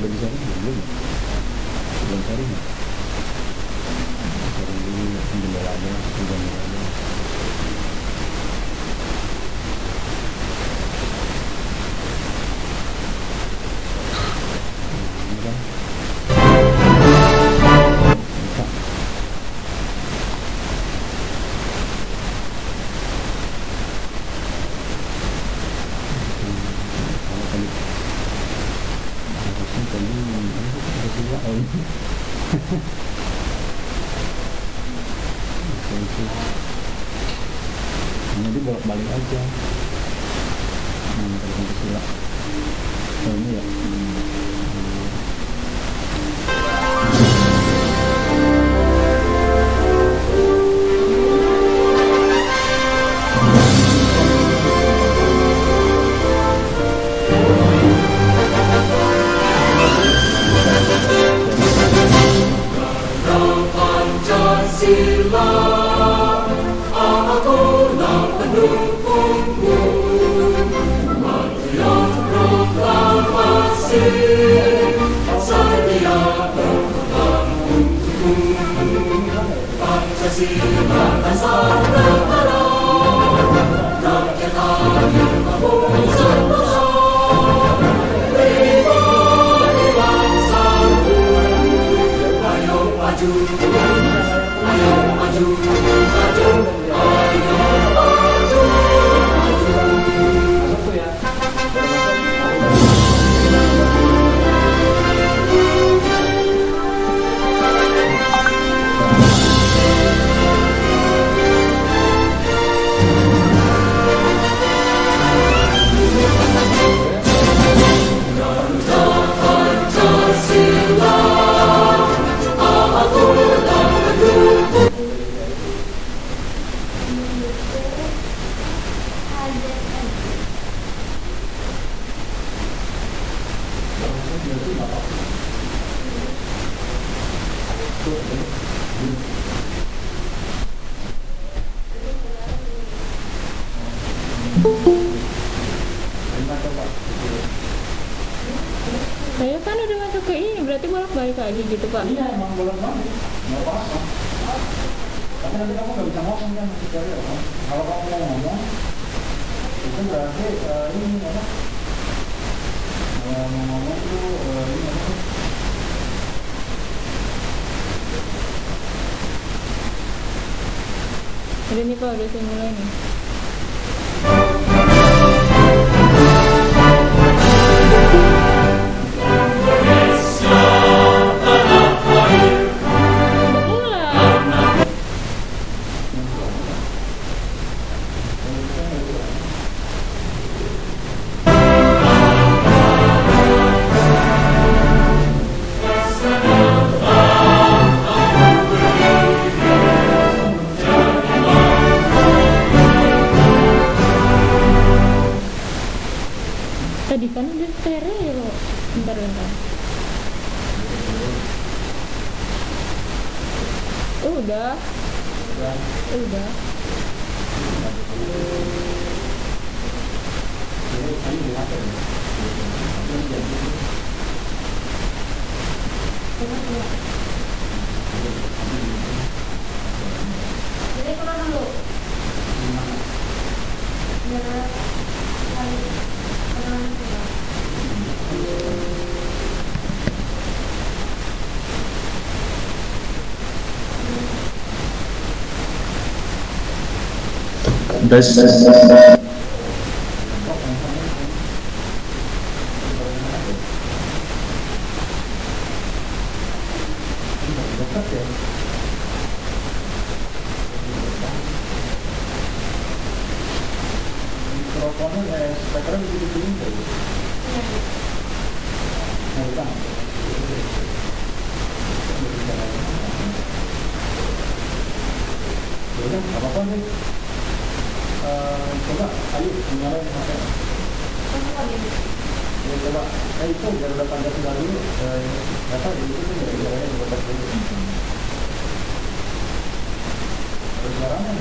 udah bisa belum? Belum cari nggak? Cari dulu jendelanya, jendelanya. Ini kan. Bisa. Kalau tadi harusnya tadi ada dua om. Itu. Nanti bolak-balik aja. Kalau Pancasila. Oh ini ya. Pancasila, akulah pendukungmu. Patriot proklamasi, setia berkorban untukmu. Pancasila dasar negara, rakyat adil mampu sentosa. Pribadi bangsaku, ayo maju. Ayo maju, maju, ayo maju, maju. Garuda Pancasila, akulah pendukung. Saya kan udah masuk ke ini, berarti bolak-balik lagi gitu Pak? Iya emang bolak-balik, nggak apa-apa. Tapi nanti kamu nggak bisa ngomong kan masih cari apa? Kalau kamu mau ngomong, itu berarti ini apa? Mau ngomong tuh ini apa? Udah nih Pak, udah saya mulai nih. Tadi kan udah stereo. Bentar. Udah. Jadi keluar dulu. Mikrofonnya speakernya begini tadi. Nah, bukan. Udah, nggak apa-apa nih. Coba, ayo nyalain HP. Ya, coba, itu biar udah Pancasila dulu. Nggak tahu, itu tuh dari jalannya dibuat dulu. Terus suaranya.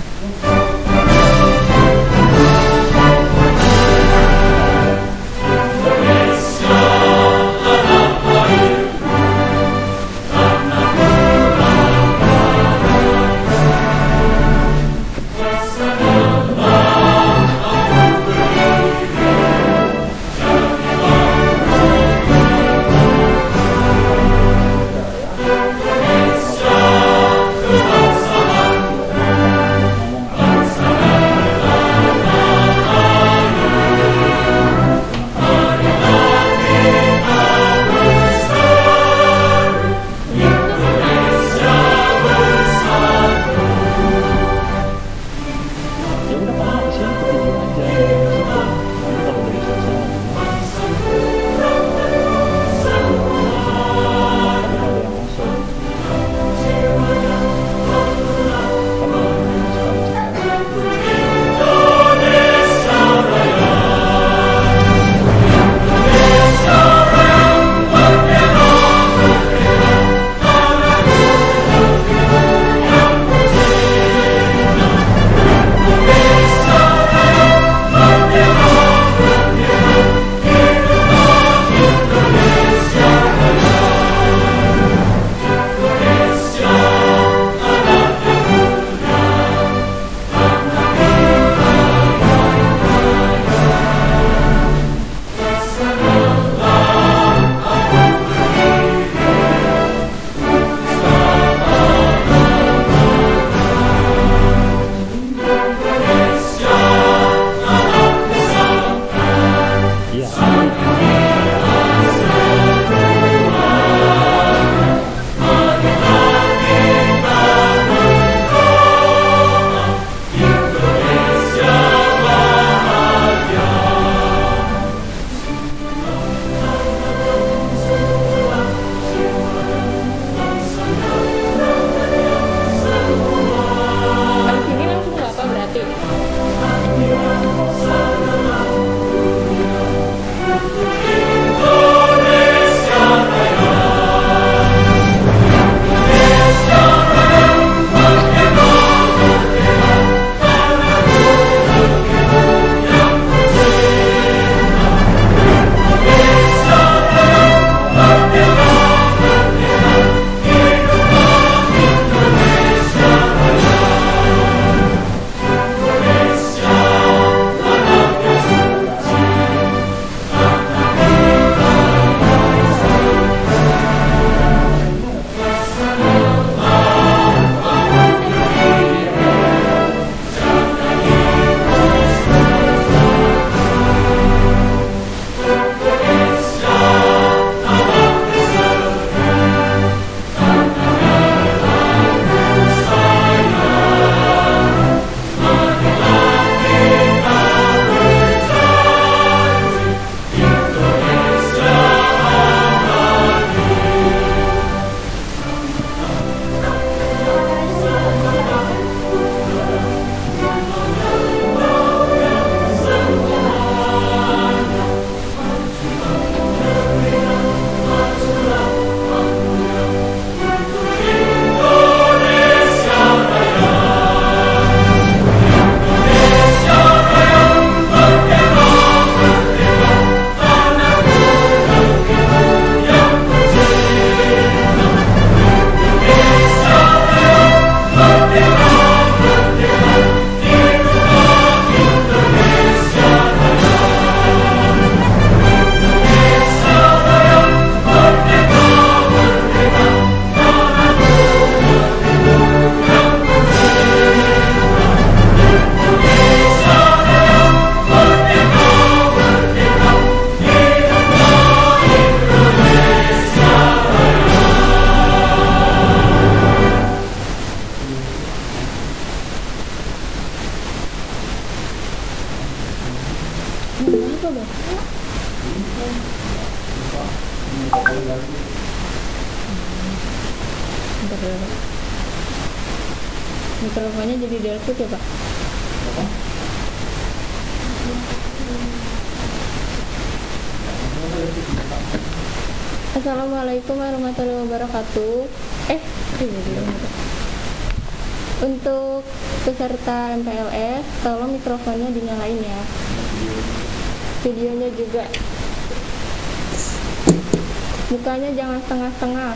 Ini kembali lagi. Bentar dulu. Mikrofonnya jadi delpit ya Pak? Apa? Assalamualaikum warahmatullahi wabarakatuh. Ini dulu. Untuk peserta MPLS, tolong mikrofonnya dinyalain ya. Videonya juga. Mukanya jangan setengah-setengah.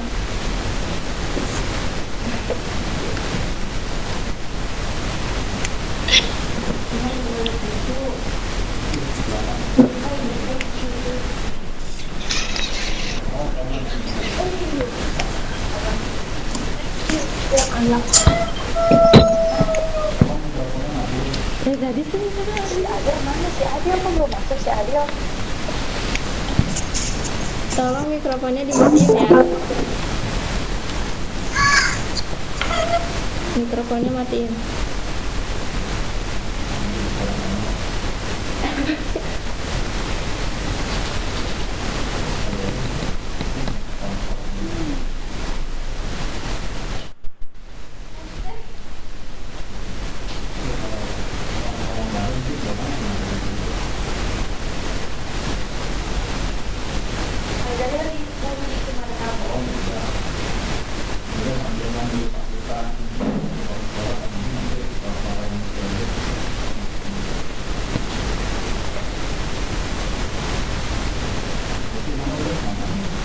Tadi sih si Adil mana? Si Adil kok belum masuk si Adil? Tolong mikrofonnya dimatiin ya. Mikrofonnya matiin.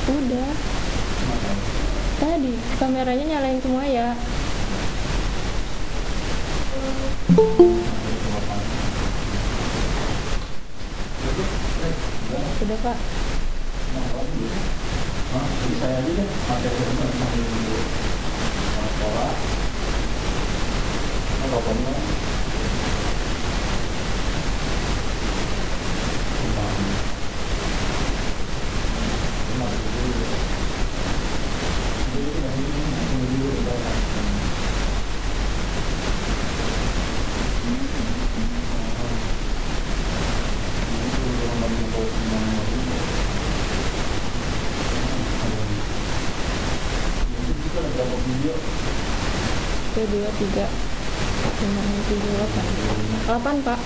Udah. Tadi kameranya nyalain semua ya. Sudah Pak. Saya aja deh, pakai telepon sambil nunggu sekolah. Teleponnya. Oke, 2, 3, 5, 6, 7, 8. 8 Pak.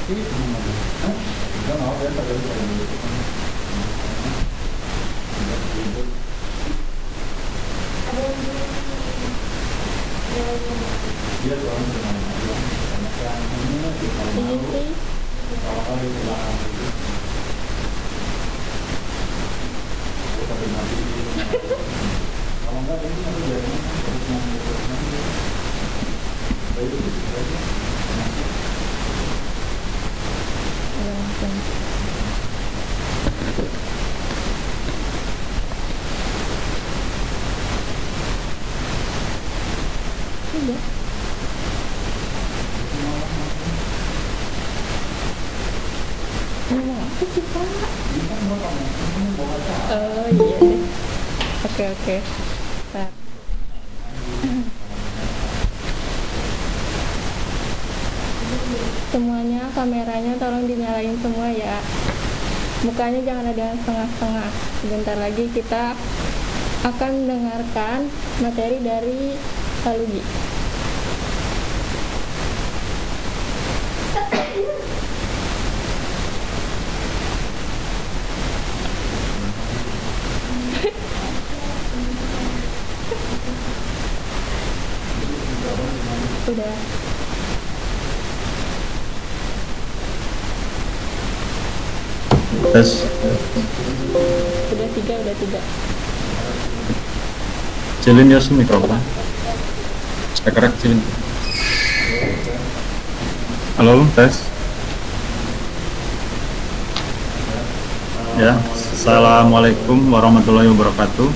Berarti kita mau ya pada dia tuh orang Ini sih kalau kali di belakang itu tapi nanti kalau enggak ini nanti jadi terus nanti langsung. Udah. Ini apa sih Pak? Oh iya deh. Oke. Bentar. Semuanya kameranya tolong dinyalain semua ya. Mukanya jangan ada yang setengah-setengah. Sebentar lagi kita akan mendengarkan materi dari Salugi. Udah. Tes. Udah tiga. Kecilin ya sih mikrofon. Speaker kecilin. Halo, tes. Ya, assalamualaikum warahmatullahi wabarakatuh.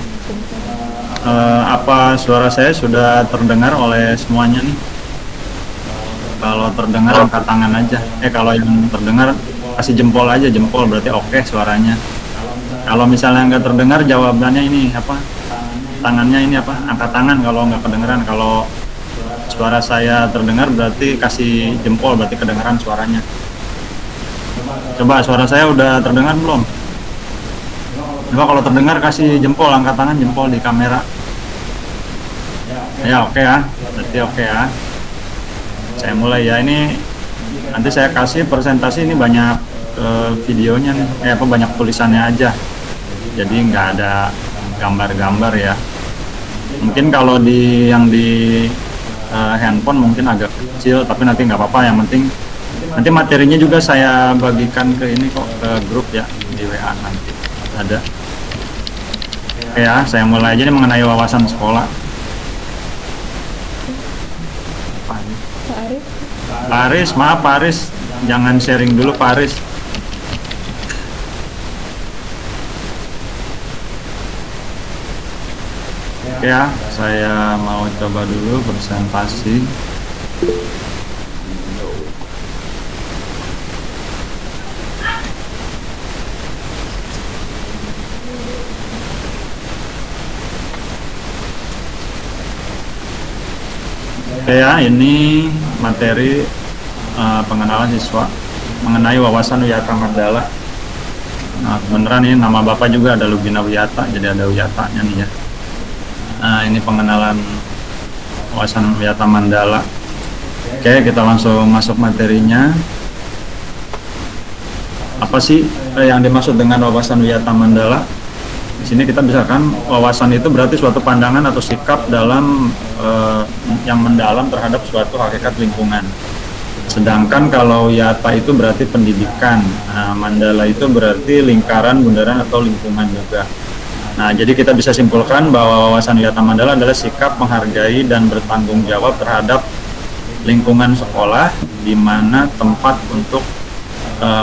Apa suara saya sudah terdengar oleh semuanya nih? Kalau terdengar angkat tangan aja. Kalau yang terdengar kasih jempol aja, jempol berarti oke suaranya. Kalau misalnya nggak terdengar, jawabannya ini apa? Tangannya ini apa? Angkat tangan kalau nggak kedengeran. Kalau suara saya terdengar berarti kasih jempol, berarti kedengeran suaranya. Coba suara saya udah terdengar belum? Coba kalau terdengar kasih jempol, angkat tangan jempol di kamera. Ya oke ya, berarti oke ya. Saya mulai ya, ini nanti saya kasih presentasi ini banyak videonya nih, banyak tulisannya aja. Jadi nggak ada gambar-gambar ya. Mungkin kalau yang di handphone mungkin agak kecil, tapi nanti nggak apa-apa. Yang penting nanti materinya juga saya bagikan ke ini kok, ke grup ya, di WA nanti ada. Oke ya, saya mulai aja nih mengenai wawasan sekolah. Pak Aris, maaf Pak Aris, jangan sharing dulu Pak Aris. Oke ya, saya mau coba dulu presentasi. Oke ya, ini materi pengenalan siswa mengenai wawasan Wiyata Mandala. Nah, beneran ini nama Bapak juga ada Lugina Wiyata, jadi ada Wiyatanya nih ya. Nah, ini pengenalan wawasan Wiyata Mandala. Oke, kita langsung masuk materinya. Apa sih yang dimaksud dengan wawasan Wiyata Mandala? Di sini kita misalkan wawasan itu berarti suatu pandangan atau sikap dalam yang mendalam terhadap suatu hakikat lingkungan. Sedangkan kalau Wiyata itu berarti pendidikan, Mandala itu berarti lingkaran, bundaran atau lingkungan juga. Nah, jadi kita bisa simpulkan bahwa wawasan Wiyata Mandala adalah sikap menghargai dan bertanggung jawab terhadap lingkungan sekolah, di mana tempat untuk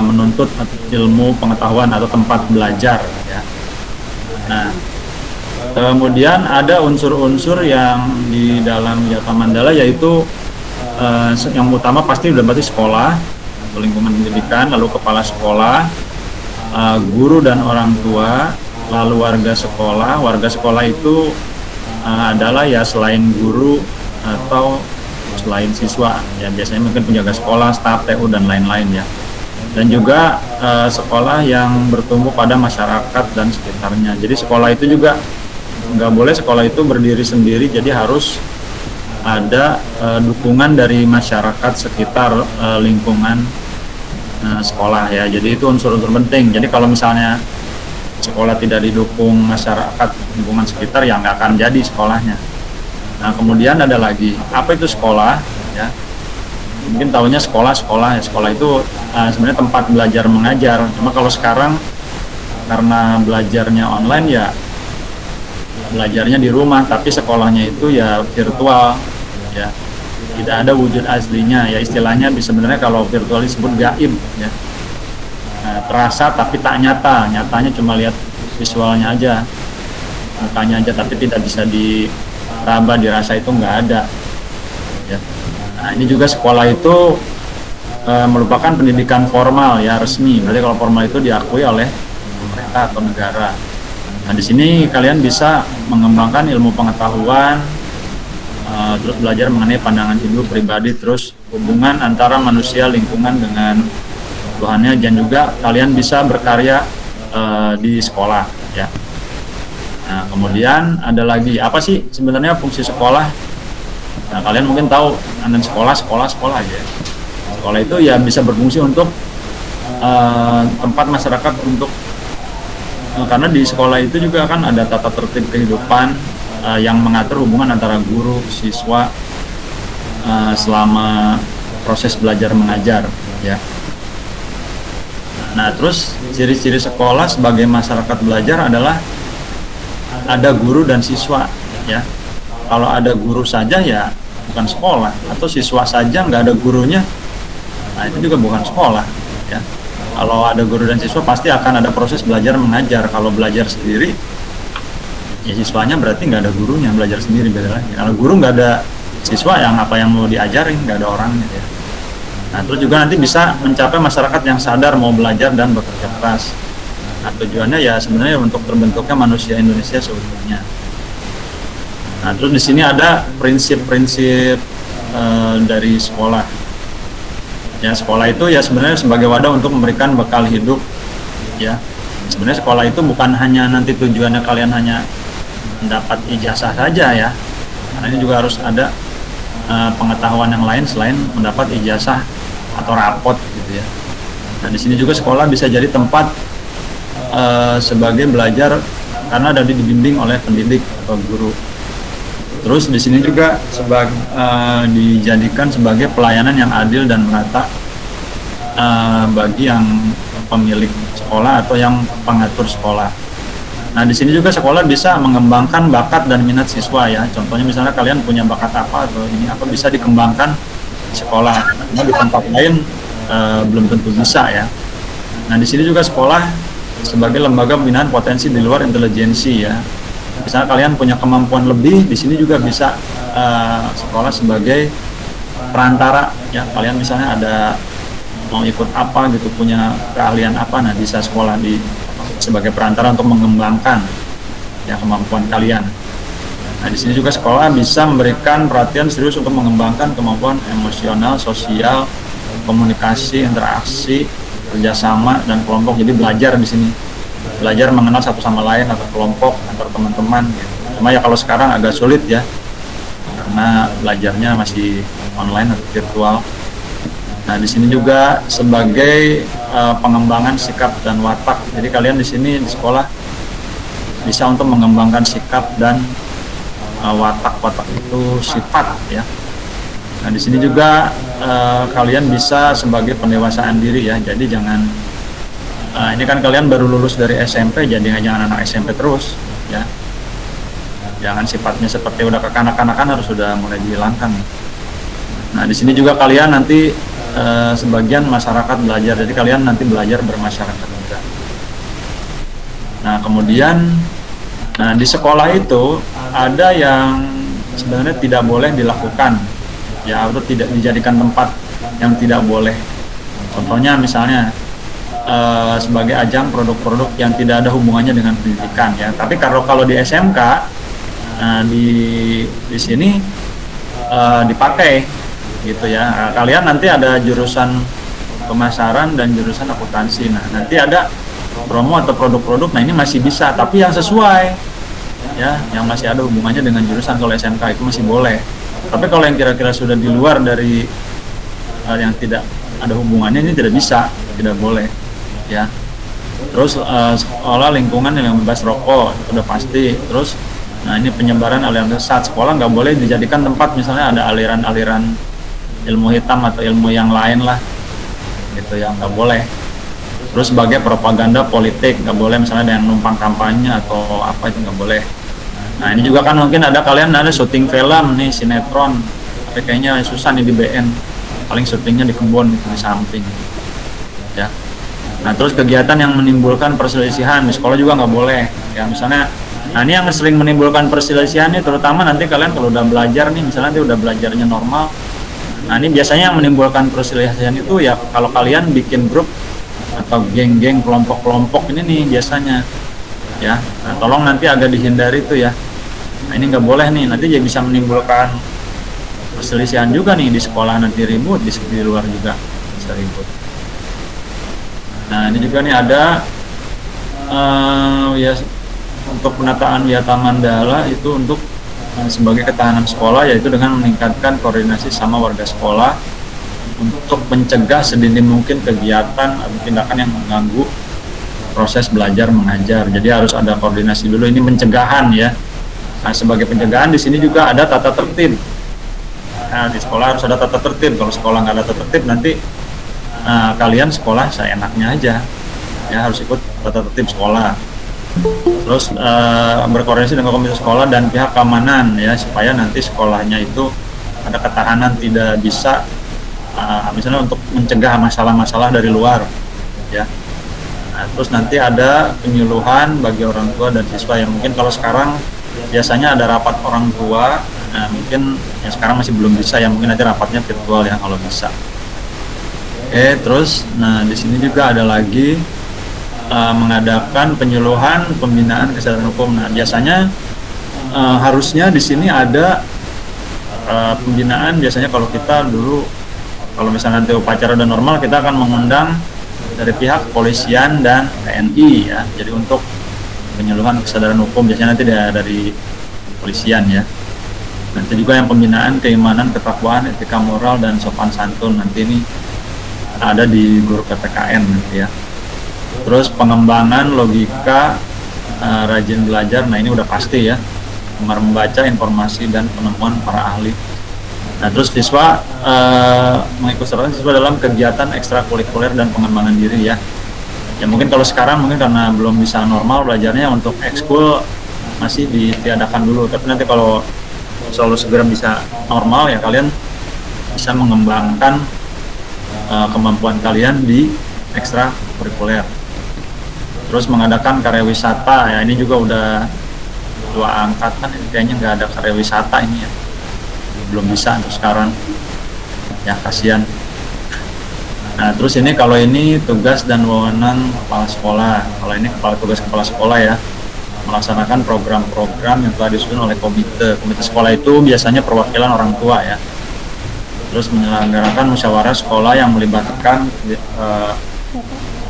menuntut ilmu pengetahuan atau tempat belajar. Ya. Nah, kemudian ada unsur-unsur yang di dalam Wiyata Mandala, yaitu yang utama pasti udah berarti sekolah atau lingkungan pendidikan, lalu kepala sekolah, guru dan orang tua, lalu warga sekolah. Warga sekolah itu adalah ya selain guru atau selain siswa, ya biasanya mungkin penjaga sekolah, staf, TU dan lain-lain ya. Dan juga sekolah yang bertumbuh pada masyarakat dan sekitarnya. Jadi sekolah itu juga nggak boleh sekolah itu berdiri sendiri, jadi harus ada dukungan dari masyarakat sekitar lingkungan sekolah ya. Jadi itu unsur-unsur penting. Jadi kalau misalnya sekolah tidak didukung masyarakat lingkungan sekitar, ya nggak akan jadi sekolahnya. Nah, kemudian ada lagi, apa itu sekolah ya? Mungkin tahunya sekolah ya. Sekolah itu sebenarnya tempat belajar mengajar. Cuma kalau sekarang karena belajarnya online ya belajarnya di rumah, tapi sekolahnya itu ya virtual ya, tidak ada wujud aslinya ya. Istilahnya sebenarnya kalau virtual disebut gaib ya. Nah, terasa tapi tak nyata, nyatanya cuma lihat visualnya aja, mukanya aja, tapi tidak bisa diraba, dirasa, itu nggak ada ya. Nah, ini juga sekolah itu merupakan pendidikan formal ya, resmi. Berarti kalau formal itu diakui oleh pemerintah atau negara. Nah, di sini kalian bisa mengembangkan ilmu pengetahuan, terus belajar mengenai pandangan hidup pribadi, terus hubungan antara manusia, lingkungan dengan Tuhannya, dan juga kalian bisa berkarya di sekolah ya. Nah, kemudian ada lagi, apa sih sebenarnya fungsi sekolah? Nah, kalian mungkin tahu, dan sekolah aja. Sekolah itu ya bisa berfungsi untuk tempat masyarakat untuk karena di sekolah itu juga kan ada tata tertib kehidupan yang mengatur hubungan antara guru, siswa selama proses belajar mengajar ya. Nah, terus ciri-ciri sekolah sebagai masyarakat belajar adalah ada guru dan siswa ya. Kalau ada guru saja ya bukan sekolah, atau siswa saja nggak ada gurunya, nah itu juga bukan sekolah ya. Kalau ada guru dan siswa pasti akan ada proses belajar mengajar. Kalau belajar sendiri ya siswanya berarti nggak ada gurunya, belajar sendiri beda lagi. Kalau guru nggak ada, siswa yang apa yang mau diajarin, nggak ada orangnya ya. Nah terus juga nanti bisa mencapai masyarakat yang sadar mau belajar dan bekerja keras. Nah tujuannya ya sebenarnya untuk terbentuknya manusia Indonesia seutuhnya. Nah terus di sini ada prinsip-prinsip dari sekolah. Ya sekolah itu ya sebenarnya sebagai wadah untuk memberikan bekal hidup. Ya sebenarnya sekolah itu bukan hanya nanti tujuannya kalian hanya mendapat ijazah saja ya. Karena ini juga harus ada pengetahuan yang lain selain mendapat ijazah atau rapot gitu ya. Nah di sini juga sekolah bisa jadi tempat sebagai belajar karena ada dibimbing oleh pendidik atau guru. Terus di sini juga dijadikan sebagai pelayanan yang adil dan merata bagi yang pemilik sekolah atau yang pengatur sekolah. Nah di sini juga sekolah bisa mengembangkan bakat dan minat siswa ya. Contohnya misalnya kalian punya bakat apa atau ini apa bisa dikembangkan di sekolah. Karena di tempat lain belum tentu bisa ya. Nah di sini juga sekolah sebagai lembaga pembinaan potensi di luar intelijensi ya. Misalnya kalian punya kemampuan lebih, di sini juga bisa sekolah sebagai perantara ya. Kalian misalnya ada mau ikut apa gitu, punya keahlian apa, nah bisa sekolah sebagai perantara untuk mengembangkan ya kemampuan kalian. Nah di sini juga sekolah bisa memberikan perhatian serius untuk mengembangkan kemampuan emosional, sosial, komunikasi, interaksi, kerjasama dan kelompok. Jadi belajar di sini, belajar mengenal satu sama lain atau kelompok antar teman-teman. Gitu. Cuma ya kalau sekarang agak sulit ya, karena belajarnya masih online atau virtual. Nah di sini juga sebagai pengembangan sikap dan watak. Jadi kalian di sini di sekolah bisa untuk mengembangkan sikap dan watak itu sifat ya. Nah di sini juga kalian bisa sebagai pendewasaan diri ya. Jadi jangan ini kan kalian baru lulus dari SMP, jadi jangan anak SMP terus ya. Jangan sifatnya seperti udah kekanak-kanakan, harus sudah mulai dihilangkan. Nah di sini juga kalian nanti sebagian masyarakat belajar, jadi kalian nanti belajar bermasyarakat juga. Nah kemudian di sekolah itu ada yang sebenarnya tidak boleh dilakukan ya, atau tidak dijadikan tempat yang tidak boleh. Contohnya misalnya sebagai ajang produk-produk yang tidak ada hubungannya dengan pendidikan ya. Tapi kalau di SMK di sini dipakai gitu ya. Kalian nanti ada jurusan pemasaran dan jurusan akuntansi. Nah nanti ada promo atau produk-produk. Nah ini masih bisa, tapi yang sesuai ya, yang masih ada hubungannya dengan jurusan. Kalau SMK itu masih boleh. Tapi kalau yang kira-kira sudah di luar dari yang tidak ada hubungannya, ini tidak bisa, tidak boleh ya. Terus sekolah lingkungan yang bebas rokok itu udah pasti. Terus nah ini penyebaran aliran sesat, sekolah nggak boleh dijadikan tempat misalnya ada aliran-aliran ilmu hitam atau ilmu yang lain lah gitu ya, nggak boleh. Terus sebagai propaganda politik nggak boleh, misalnya ada yang numpang kampanye atau apa, itu nggak boleh. Nah ini juga kan mungkin kalian ada syuting film nih, sinetron, tapi kayaknya susah nih di BN, paling syutingnya di kebun di samping ya. Nah terus kegiatan yang menimbulkan perselisihan di sekolah juga nggak boleh ya. Misalnya nah ini yang sering menimbulkan perselisihan nih, terutama nanti kalian kalau udah belajar nih, misalnya nanti udah belajarnya normal. Nah ini biasanya yang menimbulkan perselisihan itu ya kalau kalian bikin grup atau geng-geng, kelompok-kelompok ini nih biasanya ya. Nah tolong nanti agak dihindari itu ya. Nah ini nggak boleh nih, nanti jadi bisa menimbulkan perselisihan juga nih di sekolah, nanti ribut, di luar juga bisa ribut. Nah ini juga nih ada ya untuk penataan Wiyata Mandala itu untuk sebagai ketahanan sekolah, yaitu dengan meningkatkan koordinasi sama warga sekolah untuk mencegah sedini mungkin kegiatan atau tindakan yang mengganggu proses belajar mengajar. Jadi harus ada koordinasi dulu, ini pencegahan ya. Nah sebagai pencegahan di sini juga ada tata tertib. Nah di sekolah harus ada tata tertib. Kalau sekolah nggak ada tata tertib nanti kalian sekolah seenaknya aja ya, harus ikut tata tertib sekolah. Terus berkoordinasi dengan komite sekolah dan pihak keamanan ya, supaya nanti sekolahnya itu ada ketahanan, tidak bisa misalnya untuk mencegah masalah-masalah dari luar ya. Nah, terus nanti ada penyuluhan bagi orang tua dan siswa yang mungkin kalau sekarang biasanya ada rapat orang tua. Nah, mungkin ya sekarang masih belum bisa ya, mungkin nanti rapatnya virtual ya kalau bisa. Oke, terus nah di sini juga ada lagi mengadakan penyuluhan pembinaan kesadaran hukum. Nah, biasanya harusnya di sini ada pembinaan. Biasanya kalau kita dulu, kalau misalnya nanti upacara udah normal, kita akan mengundang dari pihak kepolisian dan TNI ya. Jadi untuk penyuluhan kesadaran hukum biasanya nanti dari kepolisian ya. Nanti juga yang pembinaan keimanan, ketakwaan, etika moral dan sopan santun, nanti ini ada di guru PPKN nanti ya. Terus pengembangan logika, rajin belajar, nah ini udah pasti ya. Gemar membaca informasi dan penemuan para ahli. Nah, terus siswa mengikut serta siswa dalam kegiatan ekstrakurikuler dan pengembangan diri ya. Ya mungkin kalau sekarang mungkin karena belum bisa normal belajarnya, untuk ekskul masih ditiadakan dulu. Tapi nanti kalau selalu segera bisa normal ya, kalian bisa mengembangkan kemampuan kalian di ekstrakurikuler. Terus mengadakan karya wisata ya, ini juga udah dua angkatan ini kayaknya nggak ada karya wisata ini ya, belum bisa untuk sekarang ya, kasihan. Nah, terus ini kalau ini tugas dan wewenang kepala sekolah. Kalau ini tugas kepala sekolah ya, melaksanakan program-program yang telah disusun oleh komite sekolah, itu biasanya perwakilan orang tua ya. Terus menyelenggarakan musyawarah sekolah yang melibatkan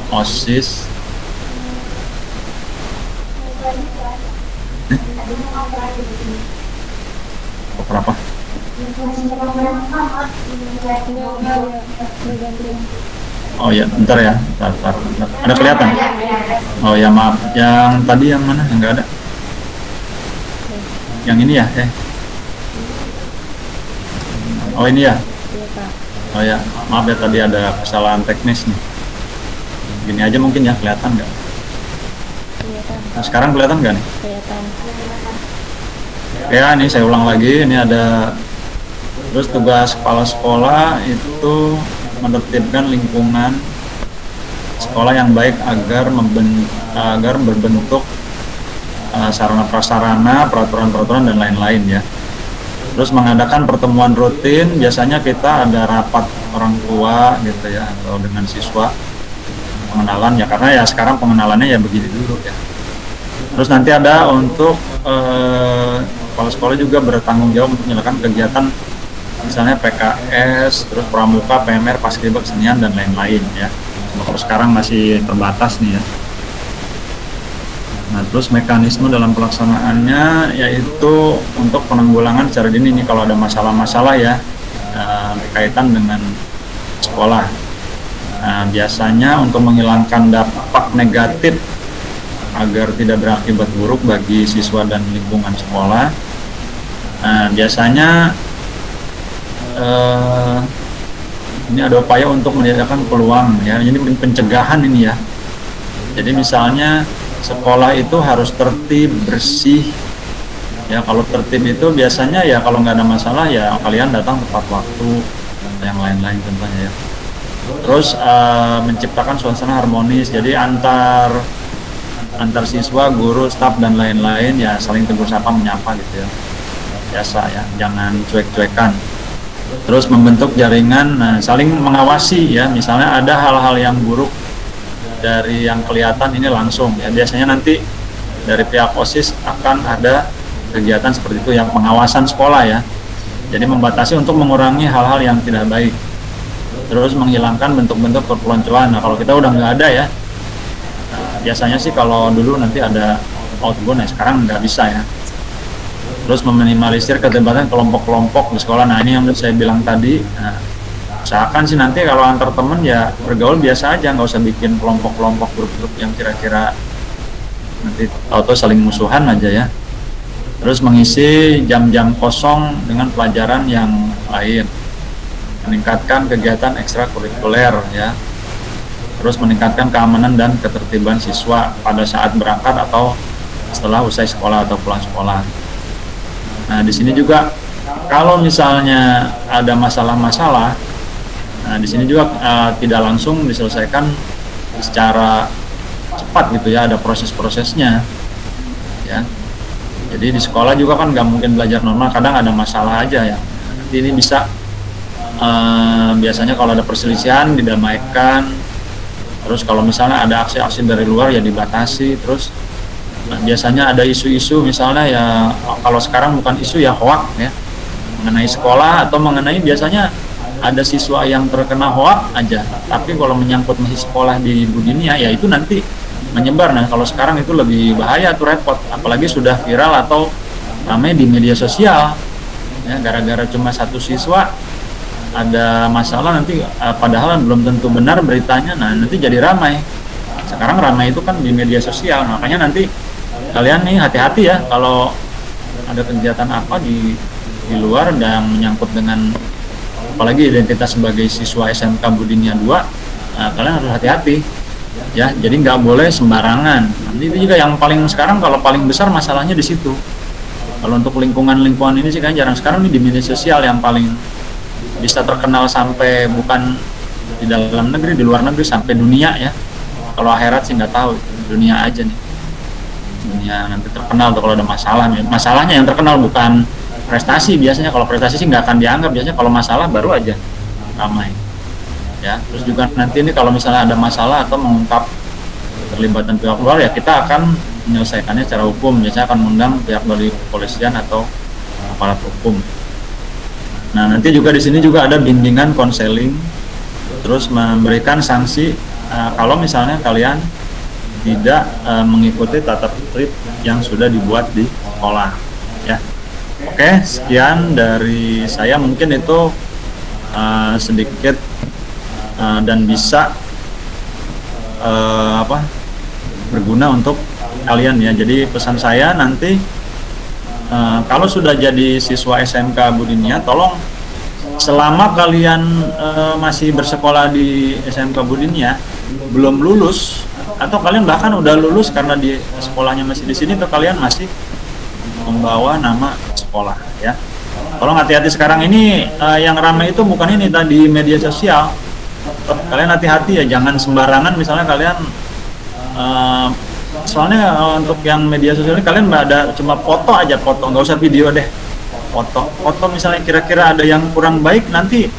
OSIS. Berapa? Oh ya, bentar ya, bentar. Ada kelihatan? Oh ya, maaf. Yang tadi yang mana? Yang nggak ada? Yang ini ya? Oh ini ya? Oh ya, maaf ya, tadi ada kesalahan teknis nih. Gini aja mungkin ya, kelihatan nggak? Nah, sekarang kelihatan nggak nih? Kelihatan. Ya, ini saya ulang lagi. Ini ada, terus tugas kepala sekolah itu menertibkan lingkungan sekolah yang baik agar berbentuk sarana prasarana, peraturan-peraturan dan lain-lain ya. Terus mengadakan pertemuan rutin, biasanya kita ada rapat orang tua gitu ya, atau dengan siswa, pengenalan ya, karena ya sekarang pengenalannya ya begini dulu ya. Terus nanti ada untuk kepala sekolah juga bertanggung jawab untuk menyelesaikan kegiatan misalnya PKS, terus pramuka, PMR, paskibra, kesenian dan lain-lain ya. Kalau sekarang masih terbatas nih ya. Nah, terus mekanisme dalam pelaksanaannya yaitu untuk penanggulangan secara dini nih kalau ada masalah-masalah ya berkaitan dengan sekolah. Nah, biasanya untuk menghilangkan dampak negatif agar tidak berakibat buruk bagi siswa dan lingkungan sekolah. Nah, biasanya ini ada upaya untuk menyediakan peluang ya, ini pencegahan ini ya. Jadi misalnya sekolah itu harus tertib, bersih ya. Kalau tertib itu biasanya ya kalau nggak ada masalah ya kalian datang tepat waktu, yang lain-lain contohnya ya. Terus menciptakan suasana harmonis, jadi antar siswa, guru, staf dan lain-lain ya saling tegur sapa, menyapa gitu ya, biasa ya, jangan cuek-cuekan. Terus membentuk jaringan, saling mengawasi ya, misalnya ada hal-hal yang buruk dari yang kelihatan ini langsung ya, biasanya nanti dari pihak OSIS akan ada kegiatan seperti itu yang pengawasan sekolah ya, jadi membatasi untuk mengurangi hal-hal yang tidak baik. Terus menghilangkan bentuk-bentuk perpeloncoan. Nah, kalau kita udah nggak ada ya, biasanya sih kalau dulu nanti ada outbound ya, sekarang nggak bisa ya. Terus meminimalisir keterlibatan kelompok-kelompok di sekolah. Nah, ini yang saya bilang tadi. Nah, usahakan sih nanti kalau antar temen ya bergaul biasa aja, nggak usah bikin kelompok-kelompok, grup-grup yang kira-kira nanti tahu-tahu saling musuhan aja ya. Terus mengisi jam-jam kosong dengan pelajaran yang lain. Meningkatkan kegiatan ekstrakurikuler ya. Terus meningkatkan keamanan dan ketertiban siswa pada saat berangkat atau setelah usai sekolah atau pulang sekolah. Nah, di sini juga kalau misalnya ada masalah-masalah, nah di sini juga tidak langsung diselesaikan secara cepat gitu ya, ada proses-prosesnya ya. Jadi di sekolah juga kan nggak mungkin belajar normal, kadang ada masalah aja ya. Nanti ini bisa biasanya kalau ada perselisihan didamaikan. Terus kalau misalnya ada aksi-aksi dari luar ya dibatasi. Terus biasanya ada isu-isu misalnya ya, kalau sekarang bukan isu ya hoak ya, mengenai sekolah atau mengenai biasanya ada siswa yang terkena hoak aja. Tapi kalau menyangkut masih sekolah di Budinia ya itu nanti menyebar. Nah kalau sekarang itu lebih bahaya tuh, repot. Apalagi sudah viral atau ramai di media sosial. Ya, gara-gara cuma satu siswa ada masalah nanti padahal belum tentu benar beritanya, nah nanti jadi ramai. Sekarang ramai itu kan di media sosial, makanya nanti kalian nih hati-hati ya kalau ada kegiatan apa di luar dan menyangkut dengan apalagi identitas sebagai siswa SMK Budinia 2, kalian harus hati-hati ya, jadi nggak boleh sembarangan. Nanti itu juga yang paling sekarang, kalau paling besar masalahnya di situ. Kalau untuk lingkungan ini sih kan jarang, sekarang nih di media sosial yang paling bisa terkenal sampai bukan di dalam negeri, di luar negeri, sampai dunia ya. Kalau akhirat sih nggak tahu, dunia aja nih. Dunia nanti terkenal tuh kalau ada masalah. Masalahnya yang terkenal bukan prestasi biasanya. Kalau prestasi sih nggak akan dianggap, biasanya kalau masalah baru aja ramai. Ya, terus juga nanti ini kalau misalnya ada masalah atau mengungkap keterlibatan pihak luar ya kita akan menyelesaikannya secara hukum. Biasanya akan mengundang pihak dari kepolisian atau aparat hukum. Nah, nanti juga di sini juga ada bimbingan konseling, terus memberikan sanksi kalau misalnya kalian tidak mengikuti tata tertib yang sudah dibuat di sekolah. Ya, oke, sekian dari saya, mungkin itu sedikit dan bisa berguna untuk kalian ya. Jadi pesan saya nanti, kalau sudah jadi siswa SMK Budinia, tolong selama kalian masih bersekolah di SMK Budinia, belum lulus atau kalian bahkan udah lulus karena di sekolahnya masih di sini, atau kalian masih membawa nama sekolah ya. Tolong hati-hati sekarang ini, yang ramai itu bukan ini tadi media sosial. Kalian hati-hati ya, jangan sembarangan misalnya kalian soalnya untuk yang media sosial ini kalian ada cuma foto aja, foto, nggak usah video deh, foto misalnya kira-kira ada yang kurang baik, nanti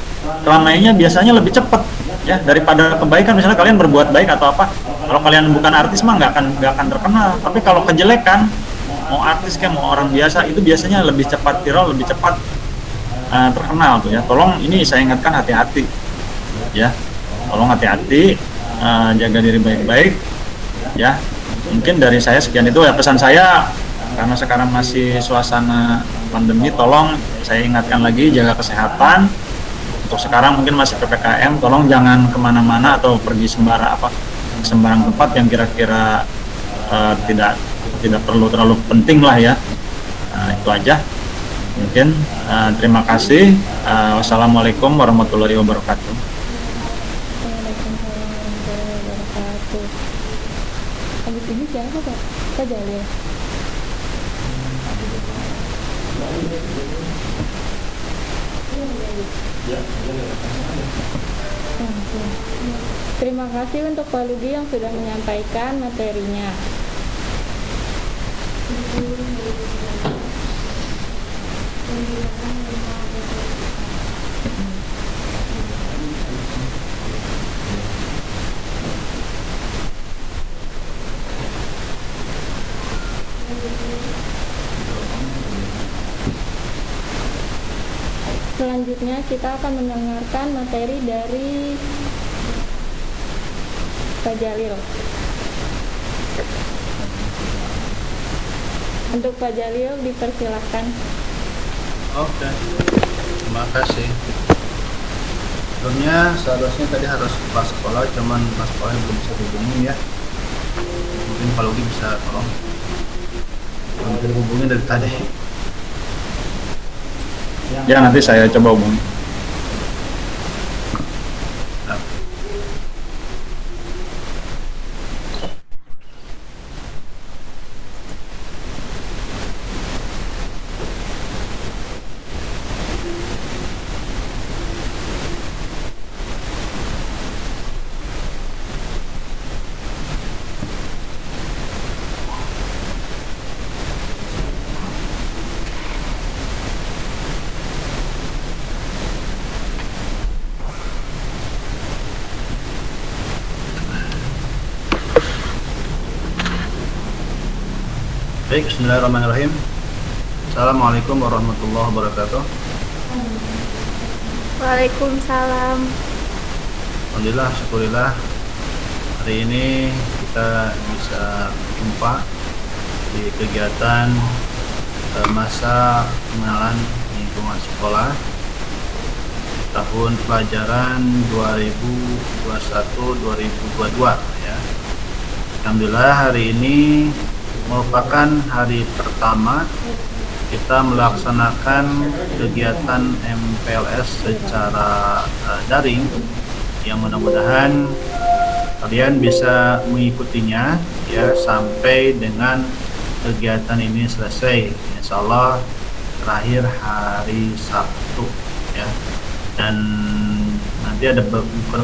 ramainya biasanya lebih cepat ya daripada kebaikan. Misalnya kalian berbuat baik atau apa, kalau kalian bukan artis mah nggak akan terkenal. Tapi kalau kejelekan, mau artis kayak mau orang biasa, itu biasanya lebih cepat viral, lebih cepat terkenal tuh ya. Tolong ini saya ingatkan, hati-hati ya, tolong hati-hati, jaga diri baik-baik ya. Mungkin dari saya sekian itu ya pesan saya, karena sekarang masih suasana pandemi, tolong saya ingatkan lagi, jaga kesehatan. Untuk sekarang mungkin masih PPKM, tolong jangan kemana-mana atau pergi sembarang tempat yang kira-kira tidak perlu terlalu penting lah ya. Itu aja mungkin. Terima kasih. Wassalamualaikum warahmatullahi wabarakatuh. Habis ini siapa Pak? Pak Jalil. Terima kasih untuk Pak Ludi yang sudah menyampaikan materinya. Selanjutnya kita akan mendengarkan materi dari Pak Jalil. Untuk Pak Jalil dipersilahkan. Oke, terima kasih. Sebelumnya seharusnya tadi harus pas sekolah, cuman pas sekolah belum bisa dihubungin ya. Mungkin Pak Ludi bisa tolong hampir hubungin dari tadi. Ya, nanti saya coba hubungi. Baik, bismillahirrahmanirrahim. Assalamualaikum warahmatullahi wabarakatuh. Waalaikumsalam. Alhamdulillah, syukurillah. Hari ini kita bisa jumpa di kegiatan masa pengenalan lingkungan sekolah tahun pelajaran 2021-2022 ya. Alhamdulillah hari ini merupakan hari pertama kita melaksanakan kegiatan MPLS secara daring yang mudah-mudahan kalian bisa mengikutinya ya sampai dengan kegiatan ini selesai. Insya Allah terakhir hari Sabtu ya. Dan nanti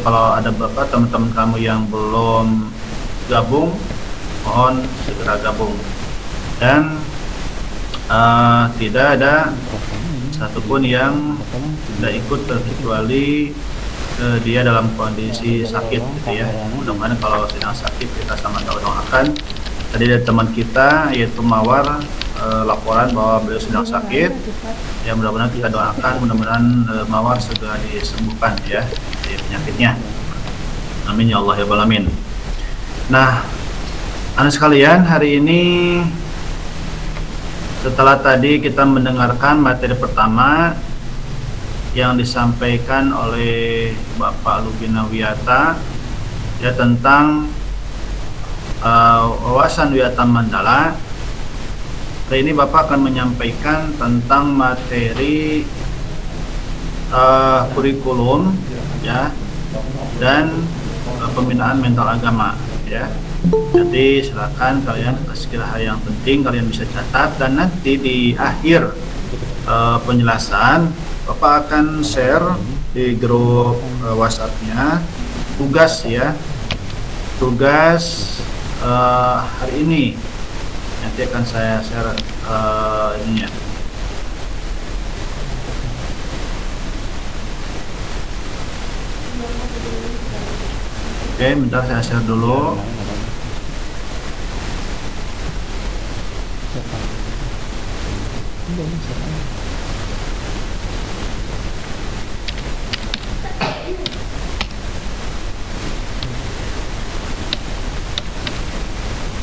kalau ada bapak teman-teman kamu yang belum gabung, mohon segera gabung. Dan tidak ada satupun yang tidak ikut kecuali dia dalam kondisi sakit gitu ya. Mudah-mudahan kalau sedang sakit kita sama-sama doakan. Tadi ada teman kita yaitu Mawar laporan bahwa beliau sedang sakit. Ya mudah-mudahan kita doakan, mudah-mudahan Mawar segera disembuhkan ya dari penyakitnya. Amin ya Allah ya Alamin. Nah, anak sekalian, hari ini setelah tadi kita mendengarkan materi pertama yang disampaikan oleh Bapak Lubina Wiyata ya tentang wawasan Wiyata Mandala. Hari ini Bapak akan menyampaikan tentang materi kurikulum ya dan pembinaan mental agama ya. Jadi silakan kalian sekiranya hal yang penting kalian bisa catat, dan nanti di akhir penjelasan Bapak akan share di grup WhatsApp-nya tugas ya, tugas hari ini nanti akan saya share ininya. Oke, bentar saya share dulu.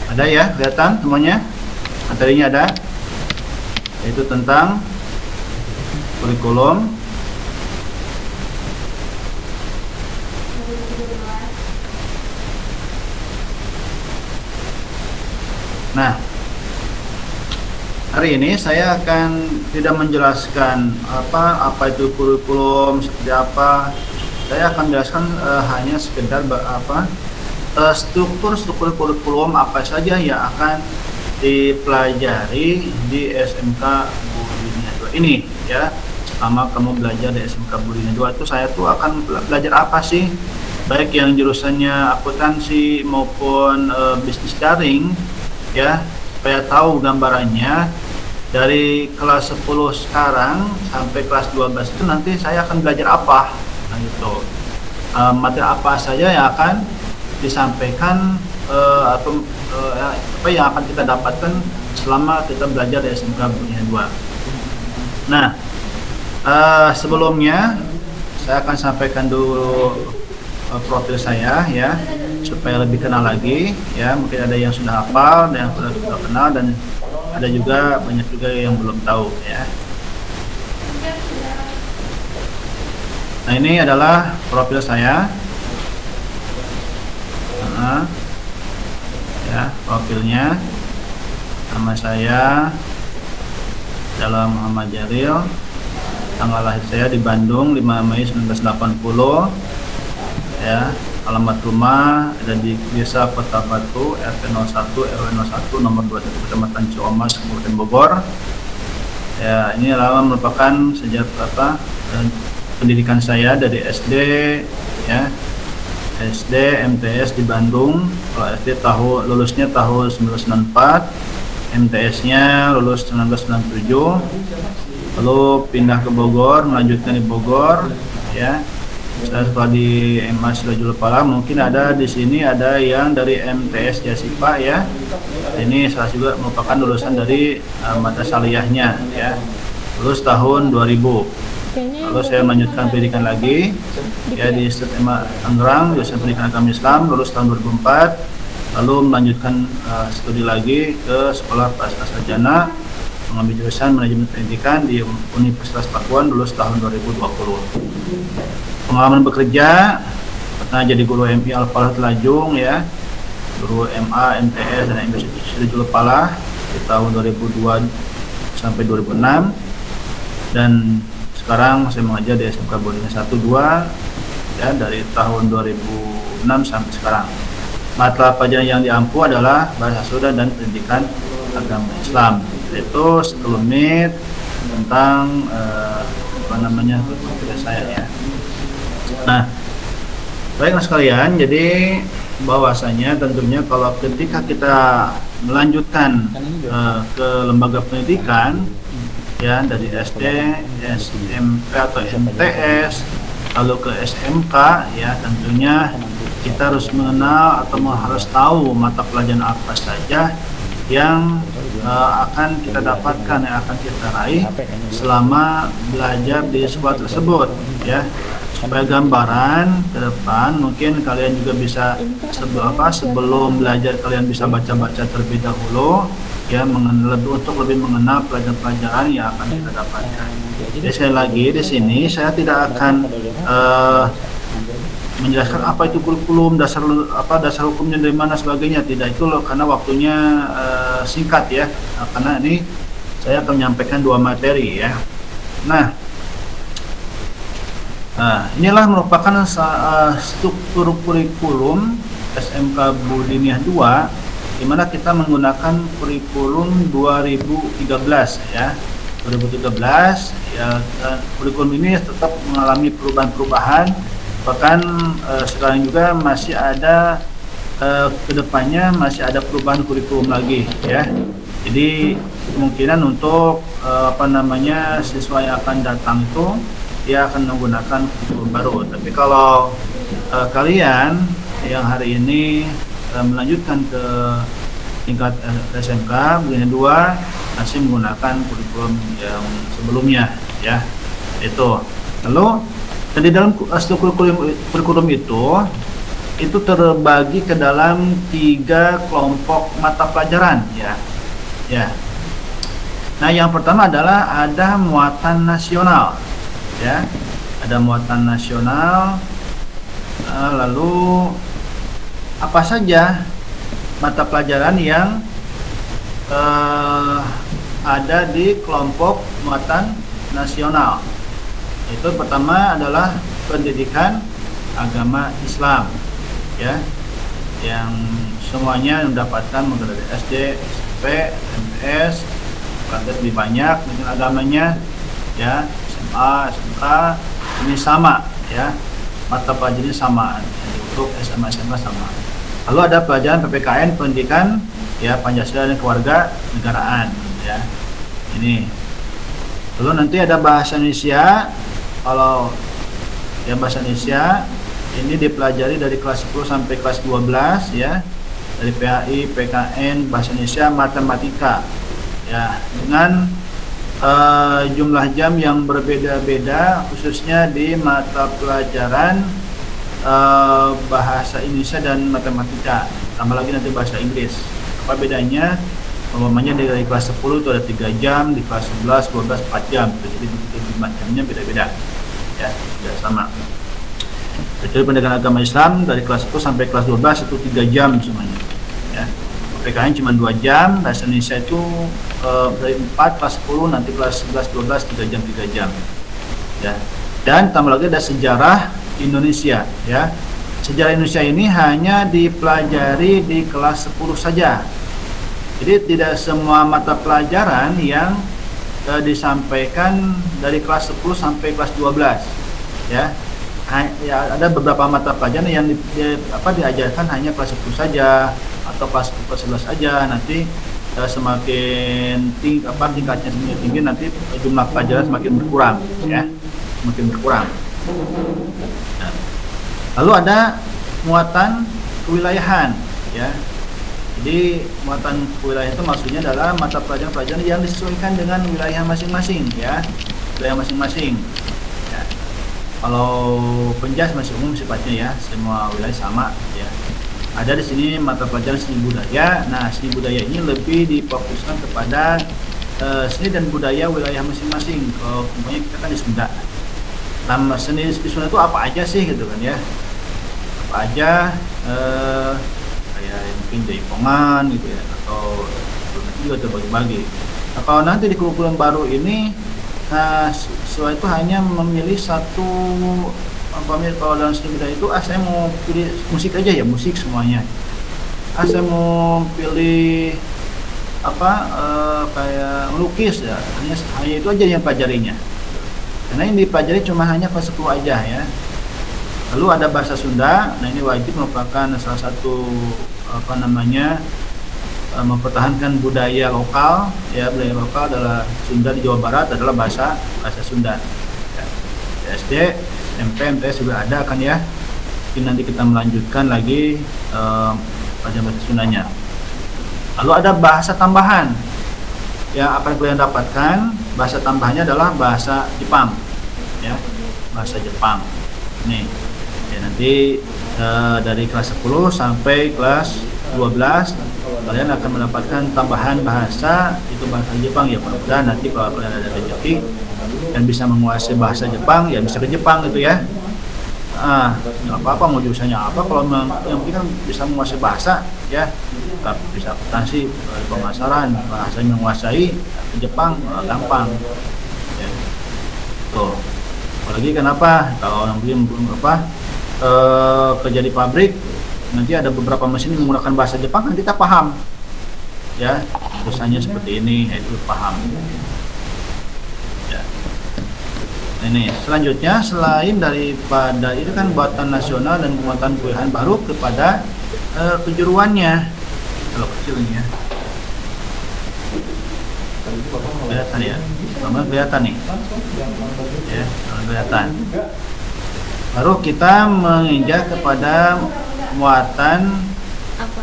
Ada ya, kelihatan semuanya? Materinya ada, yaitu tentang kurikulum. Nah, hari ini saya akan tidak menjelaskan apa itu kurikulum seperti apa. Saya akan menjelaskan hanya sekedar struktur kurikulum apa saja yang akan dipelajari di SMK Bu Dunia 2 ini ya. Selama kamu belajar di SMK Bu Dunia 2 itu saya tuh akan belajar apa sih, baik yang jurusannya akuntansi maupun bisnis daring ya, supaya tahu gambarannya dari kelas 10 sekarang sampai kelas 12 itu nanti saya akan belajar apa, nah gitu. Materi apa saja yang akan disampaikan atau apa yang akan kita dapatkan selama kita belajar di SMK Dunia 2. Nah, sebelumnya saya akan sampaikan dulu profil saya ya, supaya lebih kenal lagi ya. Mungkin ada yang sudah hafal, ada yang sudah kenal, dan ada juga banyak juga yang belum tahu ya. Nah, ini adalah profil saya. Ya, profilnya. Nama saya adalah Muhammad Jaril. Tanggal lahir saya di Bandung 5 Mei 1980 ya. Alamat rumah ada di Desa Kota Batu, RT 01 RW 01 nomor 21 Kecamatan Ciamas, Kabupaten Bogor. Ya, ini adalah merupakan sejarah pendidikan saya dari SD ya. SD MTS di Bandung. Kalau SD lulusnya tahun 1994, MTS-nya lulus 1997. Lalu pindah ke Bogor, melanjutkan di Bogor ya. Saya sekolah di MA Sirajul Pala, mungkin ada di sini ada yang dari MTS Jasipa ya. Ini salah juga merupakan lulusan dari madrasah aliyahnya ya. Lulus tahun 2000. Lalu saya melanjutkan pendidikan lagi ya di SMA Tangerang, jurusan Pendidikan Agama Islam, lulus tahun 2004. Lalu melanjutkan studi lagi ke Sekolah Pasca Sarjana, mengambil jurusan Manajemen Pendidikan di Universitas Pakuan, lulus tahun 2020. Pengalaman bekerja, pernah jadi guru MI Al-Falah Telajung ya, guru MA, MTS, dan MBC Sirajul Pala di tahun 2002 sampai 2006, dan sekarang saya mengajar di SMK Bodingan 1 2 ya, dari tahun 2006 sampai sekarang. Mata pelajaran yang diampu adalah Bahasa Sunda dan Pendidikan Agama Islam, yaitu sekelumit tentang kurikulum saya ya. Nah, baiklah sekalian, jadi bahwasanya tentunya kalau ketika kita melanjutkan ke lembaga pendidikan ya, dari SD, SMP atau MTS lalu ke SMK ya, tentunya kita harus mengenal atau harus tahu mata pelajaran apa saja yang akan kita dapatkan, yang akan kita raih selama belajar di sekolah tersebut ya. Supaya gambaran ke depan mungkin kalian juga bisa sebelum belajar kalian bisa baca-baca terlebih dahulu ya, untuk lebih mengenal pelajaran-pelajaran yang akan kita dapatkan. Jadi sekali lagi di sini saya tidak akan menjelaskan apa itu kurikulum, dasar hukumnya dari mana sebagainya, tidak, itu loh, karena waktunya singkat ya. Karena ini saya akan menyampaikan 2 materi ya. Nah, inilah merupakan struktur kurikulum SMK Bodingan 2, di mana kita menggunakan kurikulum 2013 ya. 2013 ya, kurikulum ini tetap mengalami perubahan-perubahan, bahkan sekarang juga masih ada kedepannya masih ada perubahan kurikulum lagi ya. Jadi kemungkinan untuk siswa yang akan datang itu dia akan menggunakan kurikulum baru. Tapi kalau kalian yang hari ini melanjutkan ke tingkat SMK Bodingan 2 masih menggunakan kurikulum yang sebelumnya ya, itu. Lalu di dalam struktur kurikulum itu terbagi ke dalam 3 kelompok mata pelajaran ya. Ya. Nah, yang pertama adalah ada muatan nasional ya. Ada muatan nasional. Lalu apa saja mata pelajaran yang ada di kelompok muatan nasional? Itu pertama adalah pendidikan agama Islam ya, yang semuanya mendapatkan mulai dari SD, SMP, MTS, bahkan lebih banyak dengan agamanya ya, SMA, SMK, ini sama ya, mata pelajarannya sama, untuk SMA, SMK sama. Lalu ada pelajaran PPKN, pendidikan ya, Pancasila dan keluarga negaraan ya, ini. Lalu nanti ada bahasa Indonesia. Kalau ya bahasa Indonesia ini dipelajari dari kelas 10 sampai kelas 12 ya, dari PAI, PKN, bahasa Indonesia, matematika ya, dengan jumlah jam yang berbeda-beda, khususnya di mata pelajaran bahasa Indonesia dan matematika, tambah lagi nanti bahasa Inggris. Apa bedanya? Umpamanya dari kelas 10 itu ada 3 jam, di kelas 11, 12, 4 jam. Jadi 5 jamnya beda-beda ya, tidak sama. Kecuali pendidikan agama Islam dari kelas 1 sampai kelas 12 itu 3 jam semuanya ya. PKN cuma 2 jam, bahasa Indonesia itu dari 4 kelas 10, nanti kelas 11, 12 3 jam ya. Dan tambah lagi ada sejarah Indonesia ya. Sejarah Indonesia ini hanya dipelajari di kelas 10 saja. Jadi tidak semua mata pelajaran yang disampaikan dari kelas 10 sampai kelas 12 ya. Ada beberapa mata pelajaran yang diajarkan hanya kelas 10 saja atau kelas 11 saja. Nanti semakin tingkatnya semakin tinggi, nanti jumlah pelajaran semakin berkurang ya, semakin berkurang. Nah, lalu ada muatan kewilayahan, ya. Jadi muatan kewilayahan itu maksudnya adalah mata pelajaran-pelajaran yang disesuaikan dengan wilayah masing-masing, ya, wilayah masing-masing. Ya. Kalau penjas masih umum sifatnya, ya, semua wilayah sama, ya. Ada di sini mata pelajaran seni budaya. Nah, seni budaya ini lebih difokuskan kepada seni dan budaya wilayah masing-masing. Kalau umpamanya kita kan di Sunda. Nama seni di Sunda itu apa aja sih gitu kan, ya? Apa aja kayak mungkin jaipongan gitu ya, atau juga terbagi-bagi. Nah, kalau nanti di kurikulum baru ini, nah siswa itu hanya memilih satu. Kalau dalam seni budaya itu, saya mau pilih musik aja ya, musik semuanya. Saya mau pilih kayak melukis ya, hanya itu aja yang pelajarinya. Karena yang dipelajari cuma hanya kelas 10 aja, ya. Lalu ada bahasa Sunda. Nah, ini wajib merupakan salah satu mempertahankan budaya lokal, ya. Budaya lokal adalah Sunda di Jawa Barat adalah bahasa Sunda. Ya. SD, SMP, MTS juga ada kan, ya. Mungkin nanti kita melanjutkan lagi pelajaran bahasa Sundanya. Lalu ada bahasa tambahan. Ya, apa yang kalian dapatkan, bahasa tambahannya adalah bahasa Jepang, ya, bahasa Jepang. Nih, ya, nanti dari kelas 10 sampai kelas 12 kalian akan mendapatkan tambahan bahasa, itu bahasa Jepang, ya. Mudah-mudahan nanti kalau kalian ada rezeki dan bisa menguasai bahasa Jepang, ya bisa ke Jepang gitu, ya. Nggak apa-apa mau jurusannya apa, kalau yang penting kan bisa menguasai bahasa, ya. Bisa akuntansi, pemasaran, bahasa yang menguasai ke Jepang gampang, ya. Tuh. Apalagi kenapa kalau orang belum kerja di pabrik, nanti ada beberapa mesin yang menggunakan bahasa Jepang, kan kita paham, ya, tulisannya seperti ini, itu paham, ya. Ini selanjutnya, selain daripada itu kan buatan nasional dan muatan kewilayahan baru kepada kejuruannya. Kalau kecil ini, ya, kelihatan, ya, kelihatan nih, ya, kelihatan. Baru kita menginjak kepada muatan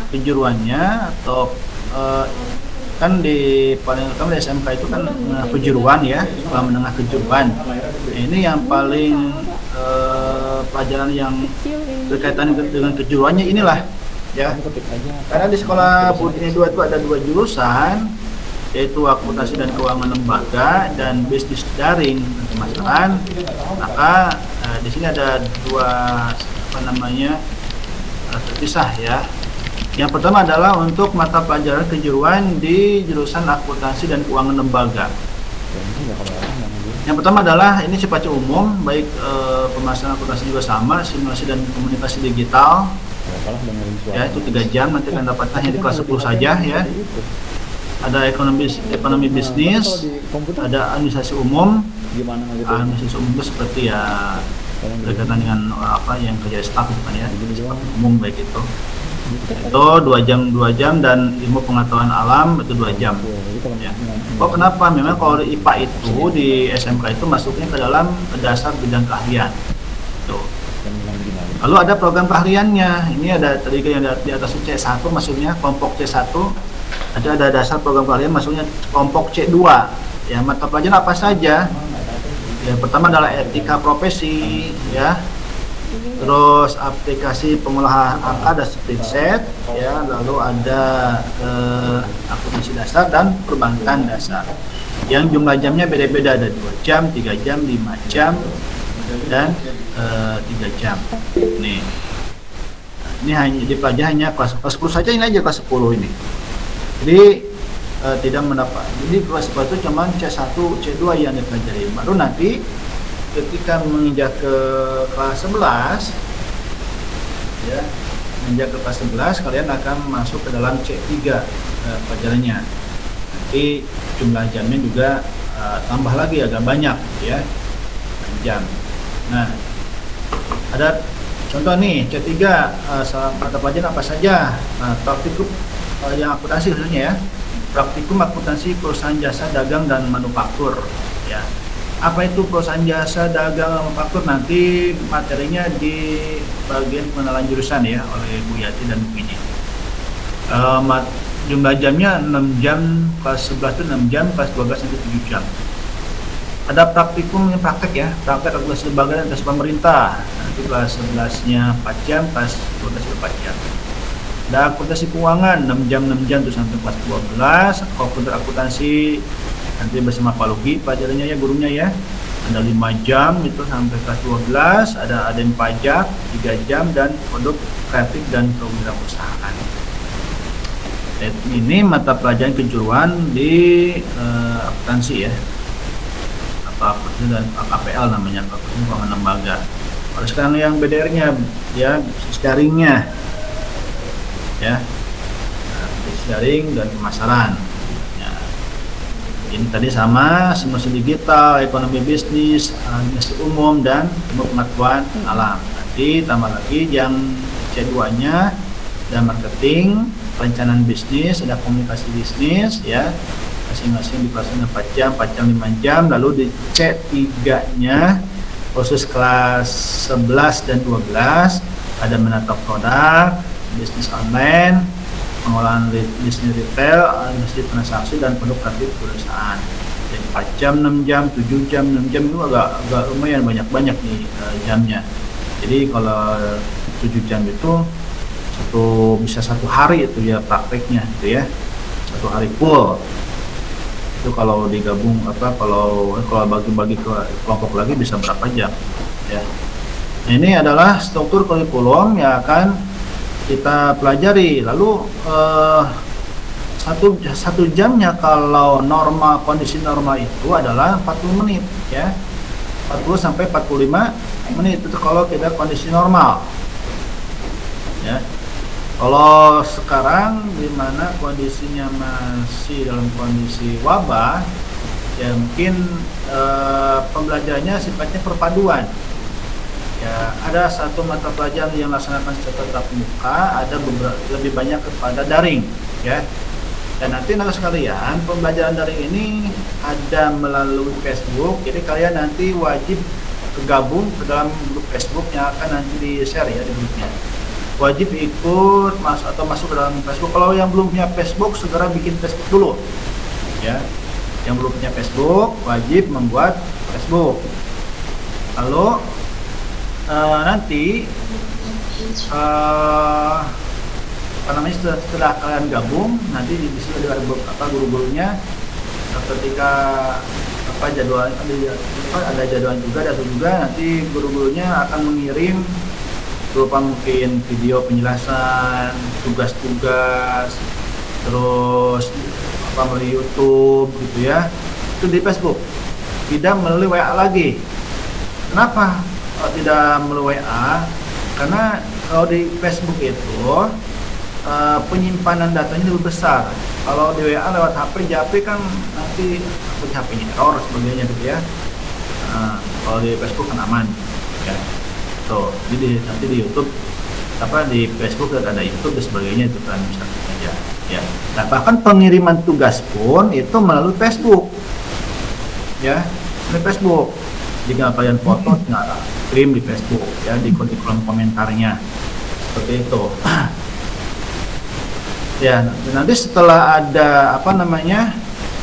kejuruannya, atau kan di paling utama di SMK itu kan kejuruan, ya, sekolah menengah kejuruan. Nah, ini yang paling pelajaran yang berkaitan dengan kejuruannya inilah, ya. Karena di sekolah Budi 2 itu ada 2 jurusan, yaitu akuntansi dan keuangan lembaga dan bisnis daring dan pemasaran. Maka di sini ada 2 terpisah, ya. Yang pertama adalah untuk mata pelajaran kejuruan di jurusan akuntansi dan keuangan lembaga. Yang pertama adalah ini sifatnya umum, baik pemasaran akuntansi juga sama, simulasi dan komunikasi digital. Ya, itu 3 jam, nanti akan dapatkannya di kelas 10 saja, ya. Ada ekonomi bisnis, ada administrasi umum. Administrasi umum itu seperti, ya, berkaitan dengan yang kerja staf gitu kan, ya, umum baik itu 2 jam dan ilmu pengetahuan alam itu 2 jam, ya. Kenapa? Memang kalau di IPA itu di SMK itu masuknya ke dalam dasar bidang keahlian. Tuh. Lalu ada program keahliannya. Ini ada tadi yang di atas C1 masuknya kelompok C1. Ada dasar program keahlian masuknya kelompok C2. Ya, mata pelajaran apa saja? Yang pertama adalah etika profesi, ya. Terus aplikasi pengolahan angka dan spreadsheet, ya. Lalu ada akuntansi dasar dan perbankan dasar. Yang jumlah jamnya beda-beda, ada 2 jam, 3 jam, 5 jam, dan 3 jam. Nih. Ini hanya dipelajari hanya kelas 10 saja, ini aja kelas 10 ini. Jadi tidak mendapat. Jadi kelas 10 itu cuma C1, C2 yang dipelajari. Baru nanti ketika menginjak ke kelas 11, ya, menginjak ke kelas 11 kalian akan masuk ke dalam C3 pelajarannya. Nanti jumlah jamnya juga tambah lagi agak banyak, ya, jam. Nah, ada contoh nih C3, mata pelajaran apa saja. Praktikum yang akuntansi khususnya, ya. Praktikum akuntansi perusahaan jasa dagang dan manufaktur, ya. Apa itu perusahaan jasa dagang manufaktur, nanti materinya di bagian pengenalan jurusan ya oleh Bu Yati dan Bu Ini. Jumlah jamnya 6 jam, kelas 11 itu 6 jam, kelas 12 itu 7 jam. Ada praktikum yang praktek ya, praktek akuntansi lembaga dan atas pemerintah. Nanti kelas 11-nya 4 jam, kelas 12 itu 4 jam. Ada akuntansi keuangan 6 jam terus sampai kelas 12. Komputer akuntansi nanti bersama Pak Luki pelajarannya ya, gurunya ya. Ada 5 jam itu sampai kelas 12. Ada aden pajak 3 jam dan produk kreatif dan program perusahaan. Ini mata pelajaran kejuruan di akuntansi ya, atau akuntansi dan KPL namanya, akuntansi keuangan lembaga. Kalau sekarang yang BDR-nya ya, bisnis daringnya ya, bisnis daring dan pemasaran ya. Ini tadi sama simulasi digital, ekonomi bisnis, administrasi umum dan ilmu pengetahuan alam. Nanti tambah lagi yang C2-nya dan marketing, perencanaan bisnis, ada komunikasi bisnis ya, masing-masing di kelas 4 jam, 5 jam. Lalu di C3-nya khusus kelas 11 dan 12 ada menata produk, bisnis online, pengolahan bisnis retail, industri transaksi dan produk kreatif perusahaan. Jadi 4 jam, 6 jam, 7 jam, 6 jam itu agak lumayan banyak nih jamnya. Jadi kalau 7 jam itu bisa satu hari itu ya prakteknya gitu ya, satu hari full. Itu kalau digabung kalau bagi-bagi ke kelompok lagi bisa berapa jam ya. Nah, ini adalah struktur kurikulum yang akan kita pelajari. Lalu satu jamnya kalau normal, kondisi normal itu adalah 40 menit ya, 40 sampai 45 menit itu kalau kita kondisi normal ya. Kalau sekarang di mana kondisinya masih dalam kondisi wabah ya, mungkin pembelajarannya sifatnya perpaduan ya. Ada satu mata pelajaran yang dilaksanakan secara tatap muka, ada lebih banyak kepada daring ya. Dan nanti anak sekalian, pembelajaran daring ini ada melalui Facebook. Jadi kalian nanti wajib bergabung ke dalam grup Facebook yang akan nanti di-share ya di grupnya. Wajib ikut masuk ke dalam Facebook. Kalau yang belum punya Facebook, segera bikin Facebook dulu ya. Yang belum punya Facebook wajib membuat Facebook. Lalu nanti setelah kalian gabung, nanti di situ ada guru-gurunya ketika jadwal ada jadwal juga, nanti guru-gurunya akan mengirim berupa mungkin video penjelasan tugas-tugas, terus melalui YouTube gitu ya, itu di Facebook, tidak melalui WA lagi. Kenapa tidak melalui WA? Karena kalau di Facebook itu penyimpanan datanya lebih besar. Kalau di WA lewat HP, kan nanti HP-nya error sebagainya gitu ya. Kalau di Facebook kan aman ya. Tuh, jadi nanti di YouTube di Facebook ada YouTube dan sebagainya, itu kan bisa aja ya. Nah, bahkan pengiriman tugas pun itu melalui Facebook ya, melalui Facebook. Jika kalian foto kirim di Facebook ya, di kolom komentarnya seperti itu. Ya, nanti setelah ada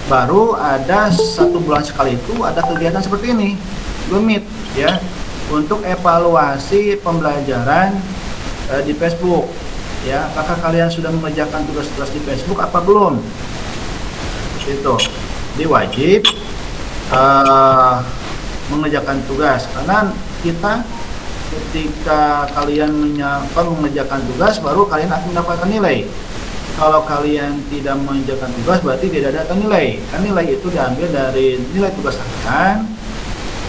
baru ada 1 bulan sekali itu ada kegiatan seperti ini, Google Meet ya, untuk evaluasi pembelajaran di Facebook ya. Apakah kalian sudah mengerjakan tugas-tugas di Facebook apa belum? Itu jadi wajib mengerjakan tugas, karena kita ketika kalian mengerjakan tugas baru kalian akan mendapatkan nilai. Kalau kalian tidak mengerjakan tugas berarti tidak ada nilai. Kan nilai itu diambil dari nilai tugas harian,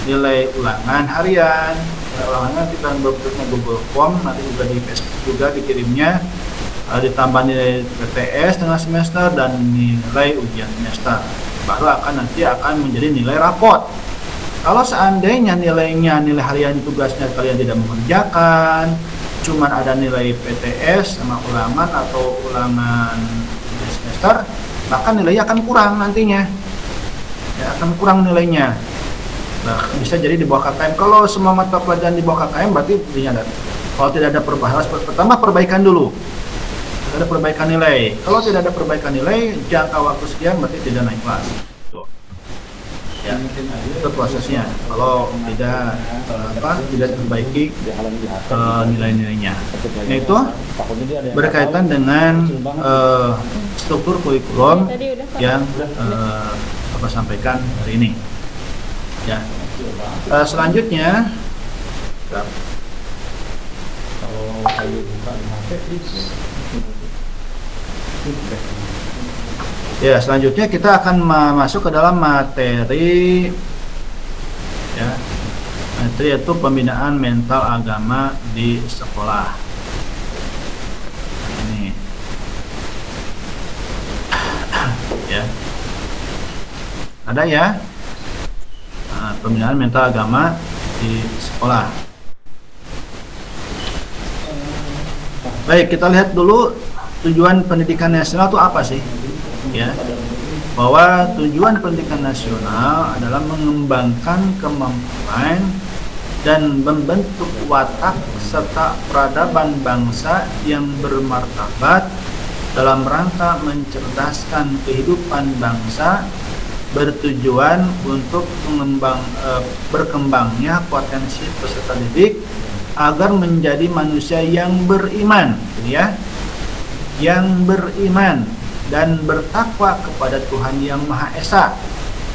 nilai ulangan harian. Ulangan kita bentuknya Google Form, nanti juga di Facebook juga dikirimnya, ditambah nilai PTS tengah semester dan nilai ujian semester. Baru nanti akan menjadi nilai rapot. Kalau seandainya nilai harian tugasnya kalian tidak mengerjakan, cuman ada nilai PTS sama ulangan atau ulangan semester, maka nilainya akan kurang nantinya ya, akan kurang nilainya Nah, bisa jadi di bawah KKM. Kalau semua mata pelajaran di bawah KKM berarti dinyatakan. Kalau tidak ada perbaikan, pertama perbaikan dulu. Tidak ada perbaikan nilai. Kalau tidak ada perbaikan nilai, jangka waktu sekian berarti tidak naik kelas. Tuh. Ya, itu prosesnya. Kalau tidak tidak diperbaiki nilai-nilainya. Yaitu berkaitan dengan struktur kurikulum yang Bapak sampaikan hari ini. Ya. Selanjutnya ya, selanjutnya kita akan masuk ke dalam materi ya. Materi yaitu pembinaan mental agama di sekolah. Ini. Ya. Ada ya? Nah, pembinaan mental agama di sekolah. Baik, kita lihat dulu tujuan pendidikan nasional itu apa sih? Ya, bahwa tujuan pendidikan nasional adalah mengembangkan kemampuan dan membentuk watak serta peradaban bangsa yang bermartabat dalam rangka mencerdaskan kehidupan bangsa, bertujuan untuk berkembangnya potensi peserta didik agar menjadi manusia yang beriman, ya, yang beriman dan bertakwa kepada Tuhan Yang Maha Esa,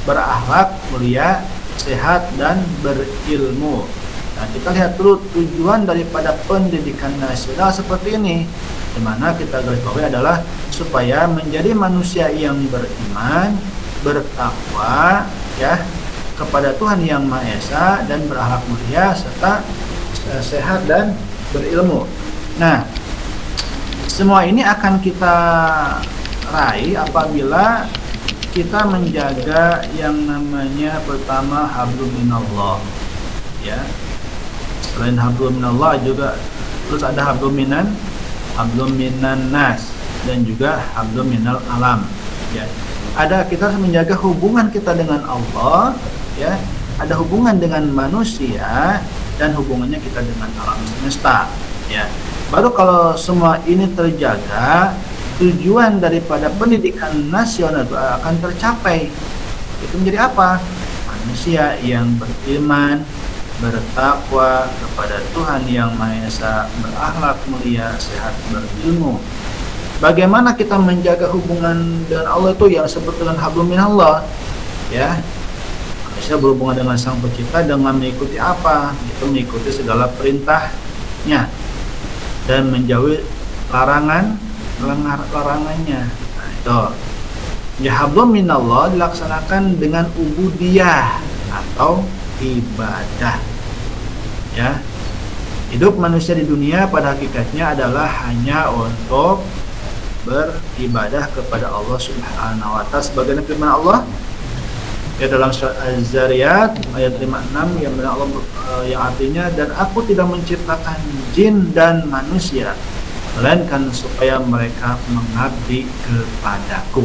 berakhlak mulia, sehat dan berilmu. Nah, kita lihat dulu tujuan daripada pendidikan nasional seperti ini, di mana kita garis bawahi adalah supaya menjadi manusia yang beriman, bertakwa, ya, kepada Tuhan Yang Maha Esa dan berakhlak mulia serta sehat dan berilmu. Nah, semua ini akan kita raih apabila kita menjaga yang namanya pertama hablum minallah, ya. Selain hablum minallah juga terus ada hablum minan nas dan juga hablum minal alam, ya. Ada kita harus menjaga hubungan kita dengan Allah, ya. Ada hubungan dengan manusia dan hubungannya kita dengan alam semesta, ya. Baru kalau semua ini terjaga, tujuan daripada pendidikan nasional itu akan tercapai. Itu menjadi apa? Manusia yang beriman, bertakwa kepada Tuhan Yang Maha Esa, berakhlak mulia, sehat, berilmu. Bagaimana kita menjaga hubungan dengan Allah itu yang disebut dengan hablum minallah, ya. Manusia berhubungan dengan Sang Pencipta dengan mengikuti apa? Itu mengikuti segala perintahnya dan menjauhi larangannya. Nah, itu. Ya, hablum minallah dilaksanakan dengan ubudiyah atau ibadah. Ya. Hidup manusia di dunia pada hakikatnya adalah hanya untuk beribadah kepada Allah Subhanahu wa taala sebagaimana firman Allah ya dalam surat Az-Zariyat ayat 56 yang Allah yang artinya, dan aku tidak menciptakan jin dan manusia melainkan supaya mereka mengabdi kepadaku.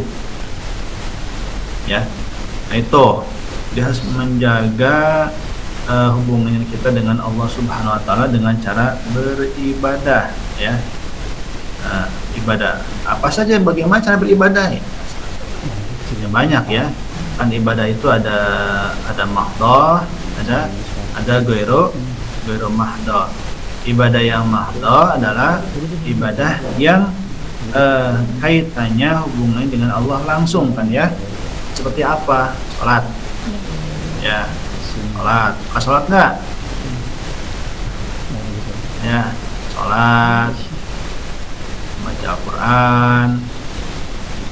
Ya, nah itu dia harus menjaga hubungan kita dengan Allah Subhanahu wa taala dengan cara beribadah, ya. Ibadah apa saja, bagaimana cara beribadah ya? Ya banyak, ya. Kan ibadah itu ada mahdoh, ada goiro mahdoh. Ibadah yang mahdoh adalah ibadah yang kaitannya hubungannya dengan Allah langsung, kan, ya. Seperti apa? Salat, ya. Salat nggak? Ya, salat, baca Al-Quran,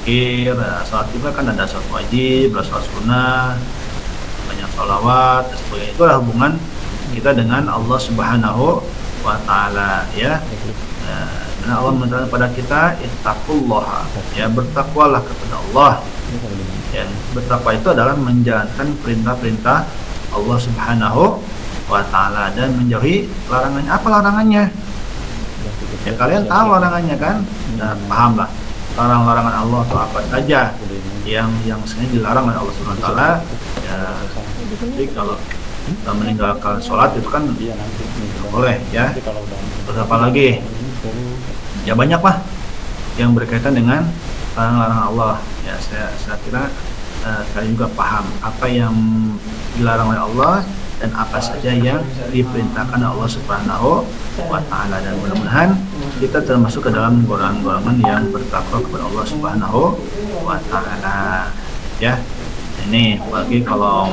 zikir. Salat juga kan ada salat wajib, ada salat sunnah, banyak salawat dan sebagainya. Itulah hubungan kita dengan Allah Subhanahu wa taala, ya. Karena Allah meminta kepada kita ittaqullah, ya, bertakwalah kepada Allah. Ya, bertakwa itu adalah menjalankan perintah-perintah Allah Subhanahu wa taala dan menjauhi larangannya. Apa larangannya? Ya, kalian tahu larangannya, kan? Nah, paham lah. Larangan Allah itu apa saja yang sengaja dilarang oleh Allah Subhanahu wa taala. Ya, jadi kalau meninggalkan sholat itu kan Iya, nanti boleh ya. Nanti kalau udah Terus apa lagi? Ya banyak lah yang berkaitan dengan larangan Allah. Ya saya kira saya juga paham apa yang dilarang oleh Allah dan apa saja yang diperintahkan oleh Allah Subhanahu wa taala, dan mudah-mudahan kita termasuk ke dalam golongan-golongan yang bertakwa kepada Allah Subhanahu wa taala. Ya. Ini bagi kalau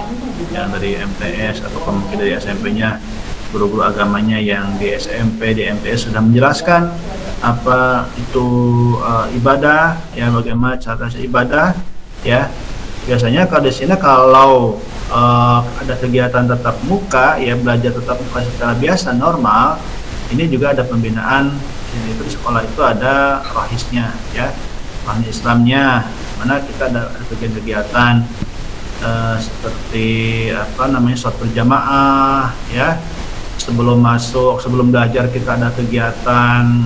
yang dari MTS atau mungkin dari SMP-nya, guru-guru agamanya yang di SMP, di MTS sudah menjelaskan apa itu ibadah, ya bagaimana cara ibadah, ya. Biasanya kalau di sini kalau ada kegiatan tatap muka, ya belajar tatap muka secara biasa normal, ini juga ada pembinaan. Itu di sekolah itu ada rohisnya, ya, rohis Islamnya, mana kita ada kegiatan seperti apa namanya sholat berjamaah, ya. Sebelum belajar kita ada kegiatan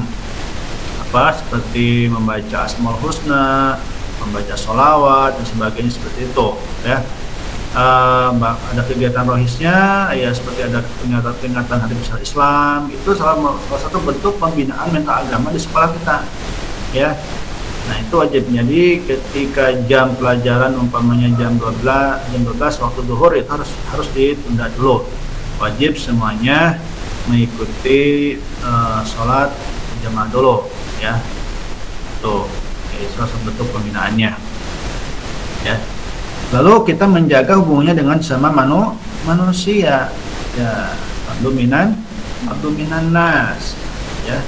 apa seperti membaca Asmaul Husna, membaca sholawat dan sebagainya seperti itu, ya. Ada kegiatan rohisnya, ya, seperti ada peringatan Hari Besar Islam. Itu salah satu bentuk pembinaan mental agama di sekolah kita, ya. Nah, itu wajib. Jadi ketika jam pelajaran umpamanya jam 12 waktu zuhur itu harus ditunda dulu. Wajib semuanya mengikuti sholat jamaah dulu, ya. Tuh, itu salah satu bentuk pembinaannya, ya. Lalu kita menjaga hubungannya dengan sama manusia, ya. Abdu minan nas, ya.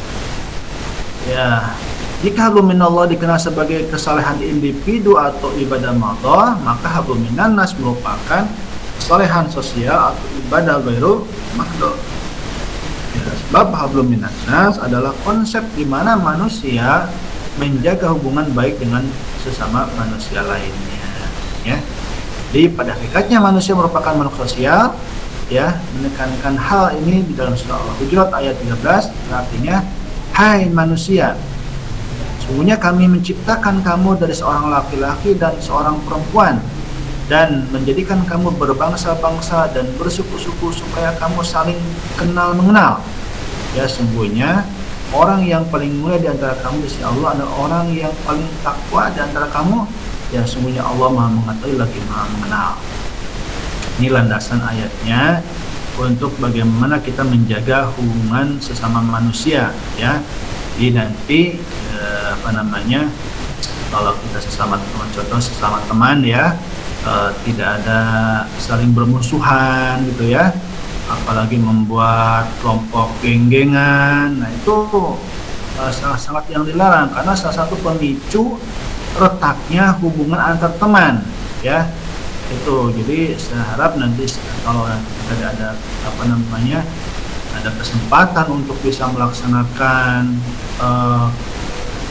Ya. Jika hablum minallah dikenal sebagai kesalehan individu atau ibadah madhah, maka hablum minan nas merupakan kesalehan sosial atau ibadah ghairu madhah. Ya, sebab hablum minan nas adalah konsep di mana manusia menjaga hubungan baik dengan sesama manusia lainnya, ya. Jadi pada hakikatnya manusia merupakan makhluk sosial, ya. Menekankan hal ini di dalam surah Al-Hujurat ayat 13, artinya, hai manusia, sesungguhnya kami menciptakan kamu dari seorang laki-laki dan seorang perempuan dan menjadikan kamu berbangsa-bangsa dan bersuku-suku supaya kamu saling kenal mengenal. Ya, sungguhnya orang yang paling mulia di antara kamu di sisi Allah adalah orang yang paling takwa di antara kamu. Ya, sungguhnya Allah Maha mengetahui lagi Maha mengenal. Ini landasan ayatnya untuk bagaimana kita menjaga hubungan sesama manusia, ya. Jadi nanti kalau kita sesama teman, contoh sesama teman, ya, tidak ada saling bermusuhan gitu, ya, apalagi membuat kelompok geng-gengan. Nah, itu sangat yang dilarang karena salah satu pemicu retaknya hubungan antar teman, ya. Itu jadi saya harap nanti kalau ada ada kesempatan untuk bisa melaksanakan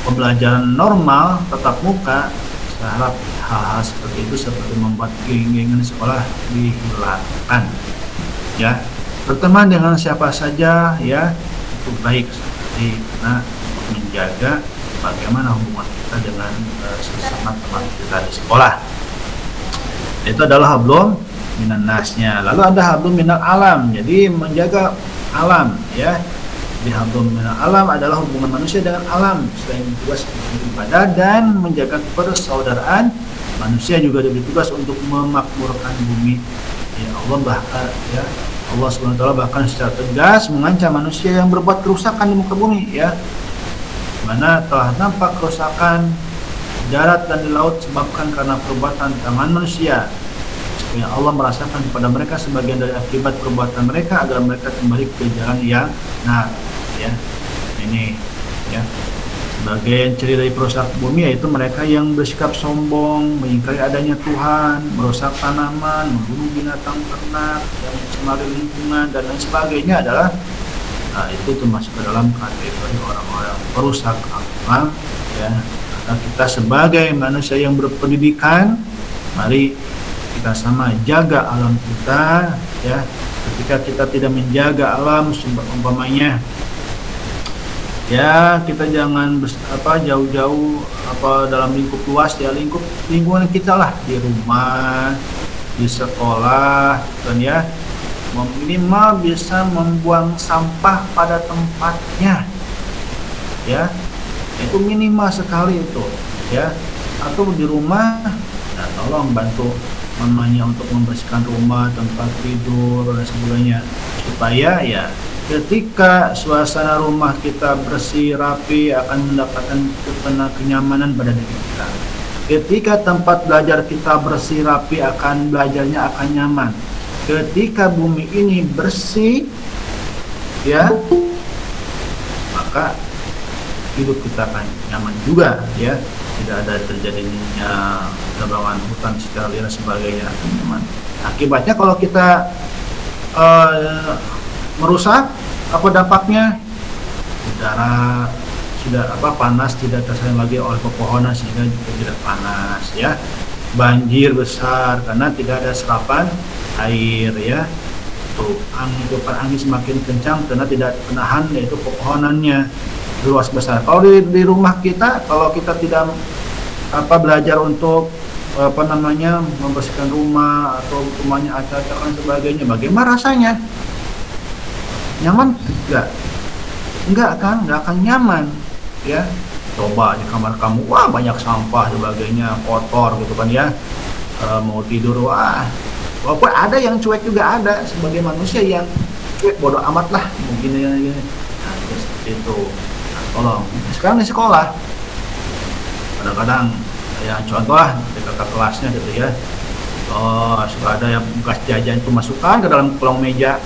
pembelajaran normal tatap muka, saya harap hal-hal seperti itu, seperti membuat geng-gengan di sekolah dihilangkan, ya. Berteman dengan siapa saja, ya, itu baik sekali karena menjaga bagaimana hubungan kita dengan sesama teman kita di sekolah. Itu adalah hablum minan nasnya. Lalu ada hablum minal alam, jadi menjaga alam, ya. Di hablum minal alam adalah hubungan manusia dengan alam, selain tugas ibadah dan menjaga persaudaraan, manusia juga diberi tugas untuk memakmurkan bumi. Ya, Allah SWT bahkan secara tegas mengancam manusia yang berbuat kerusakan di muka bumi, ya. Mana telah nampak kerusakan darat dan di laut sebabkan karena perbuatan tangan manusia. Supaya Allah merasakan kepada mereka sebagian dari akibat perbuatan mereka agar mereka kembali ke jalan yang benar, ya. Ini, ya, sebagian ciri dari perusak bumi yaitu mereka yang bersikap sombong, mengingkari adanya Tuhan, merusak tanaman, membunuh binatang ternak, yang mencemari lingkungan dan lain sebagainya adalah itu termasuk ke dalam kategori orang-orang perusak alam, ya. Karena kita sebagai manusia yang berpendidikan, mari kita sama jaga alam kita, ya. Ketika kita tidak menjaga alam, umpamanya, ya, kita jangan jauh-jauh dalam lingkup luas, ya, lingkungan kita lah, di rumah, di sekolah, kan, ya. minimal bisa membuang sampah pada tempatnya, ya, itu minimal sekali itu, ya. Atau di rumah, nah, tolong bantu mamanya untuk membersihkan rumah, tempat tidur dan sebagainya, supaya ya ketika suasana rumah kita bersih rapi akan mendapatkan kenyamanan pada diri kita. Ketika tempat belajar kita bersih rapi, akan belajarnya akan nyaman. Ketika bumi ini bersih, ya, maka hidup kita akan nyaman juga, ya. Tidak ada terjadinya penebangan hutan secara liar dan sebagainya, teman-teman. Akibatnya kalau kita merusak, apa dampaknya? Udara sudah panas, tidak tersaring lagi oleh pepohonan sehingga juga tidak panas, ya. Banjir besar karena tidak ada serapan air, ya. Tuh, angin semakin kencang karena tidak penahan, yaitu pepohonannya luas besar. Kalau di rumah kita, kalau kita tidak belajar untuk membersihkan rumah atau rumahnya acak-acak dan sebagainya, bagaimana rasanya? Nyaman enggak kan? Enggak akan nyaman, ya. Coba di kamar kamu, wah banyak sampah sebagainya, kotor gitu kan, ya. Mau tidur, wah, walaupun ada yang cuek juga ada, sebagai manusia yang cuek, bodoh amat lah mungkin ya. Nah, seperti itu. Nah, tolong. Sekarang di sekolah kadang-kadang ya contoh lah di kakak kelasnya gitu, ya. Suka ada yang bekas jajan itu masukkan ke dalam kolong meja,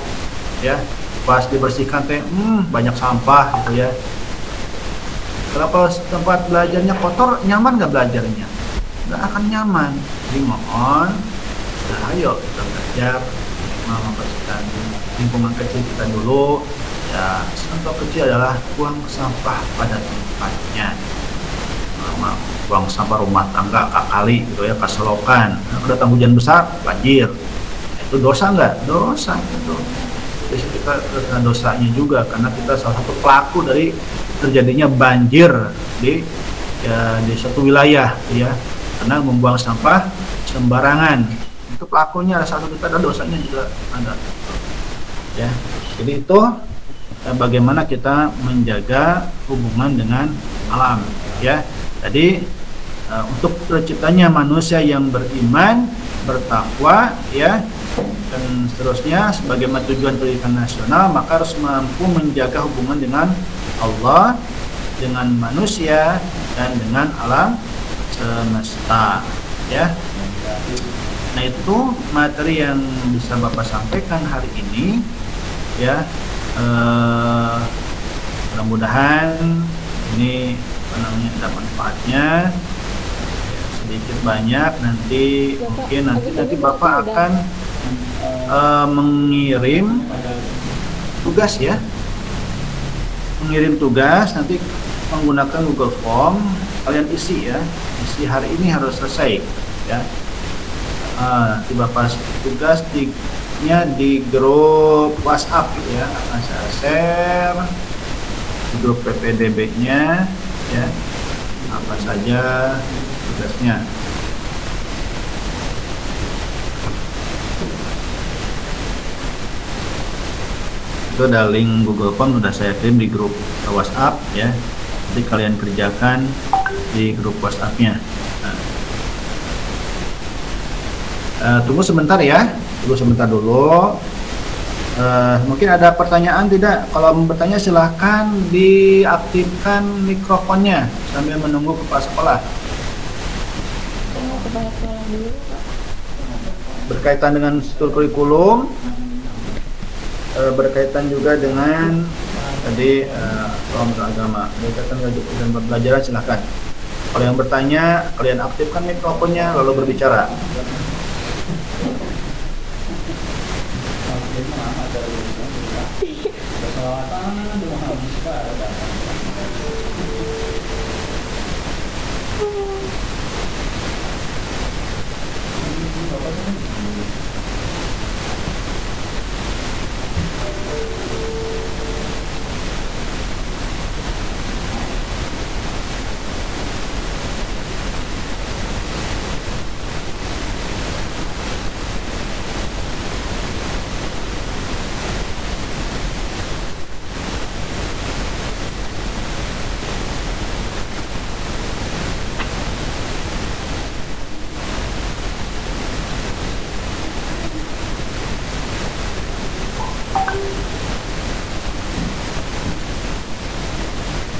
ya. Pas dibersihkan banyak sampah gitu, ya. Kalau tempat belajarnya kotor, nyaman nggak belajarnya? Nggak akan nyaman. Jadi mohon, nah ayo kita belajar membersihkan lingkungan kecil kita dulu. Ya, contoh kecil adalah buang sampah pada tempatnya. Buang sampah rumah tangga kali gitu, ya, keselokan. Nah, kalau datang hujan besar, banjir. Itu dosa nggak? Dosa itu. Jadi kita kena dosanya juga karena kita salah satu pelaku dari terjadinya banjir di suatu wilayah, ya, karena membuang sampah sembarangan. Itu pelakunya, satu kita, ada dosanya juga ada, ya. Jadi itu bagaimana kita menjaga hubungan dengan alam, ya. Jadi untuk terciptanya manusia yang beriman, bertakwa, ya, dan seterusnya sebagaimana tujuan pendidikan nasional, maka harus mampu menjaga hubungan dengan Allah, dengan manusia, dan dengan alam semesta, ya. Nah, itu materi yang bisa Bapak sampaikan hari ini, ya. Mudah-mudahan ini ada manfaatnya, ya, sedikit banyak. Nanti mungkin nanti Bapak akan mengirim tugas, ya. Mengirim tugas nanti menggunakan Google Form, kalian isi, ya. Isi hari ini harus selesai, ya. Nanti Bapak tugas di grup WhatsApp, ya. Akan saya share di grup PPDB-nya, ya. Apa saja tugasnya. Itu ada link Google Form, sudah saya kirim di grup WhatsApp, ya. Jadi kalian kerjakan di grup WhatsApp-nya. Tunggu sebentar, ya. Tunggu sebentar dulu. Mungkin ada pertanyaan tidak? Kalau mau bertanya silahkan diaktifkan mikrofonnya sambil menunggu kepala sekolah. Berkaitan dengan struktur kurikulum, berkaitan juga dengan tadi kelompok agama, berkaitan dengan pembelajaran, silahkan. Kalau yang bertanya, kalian aktifkan mikrofonnya lalu berbicara.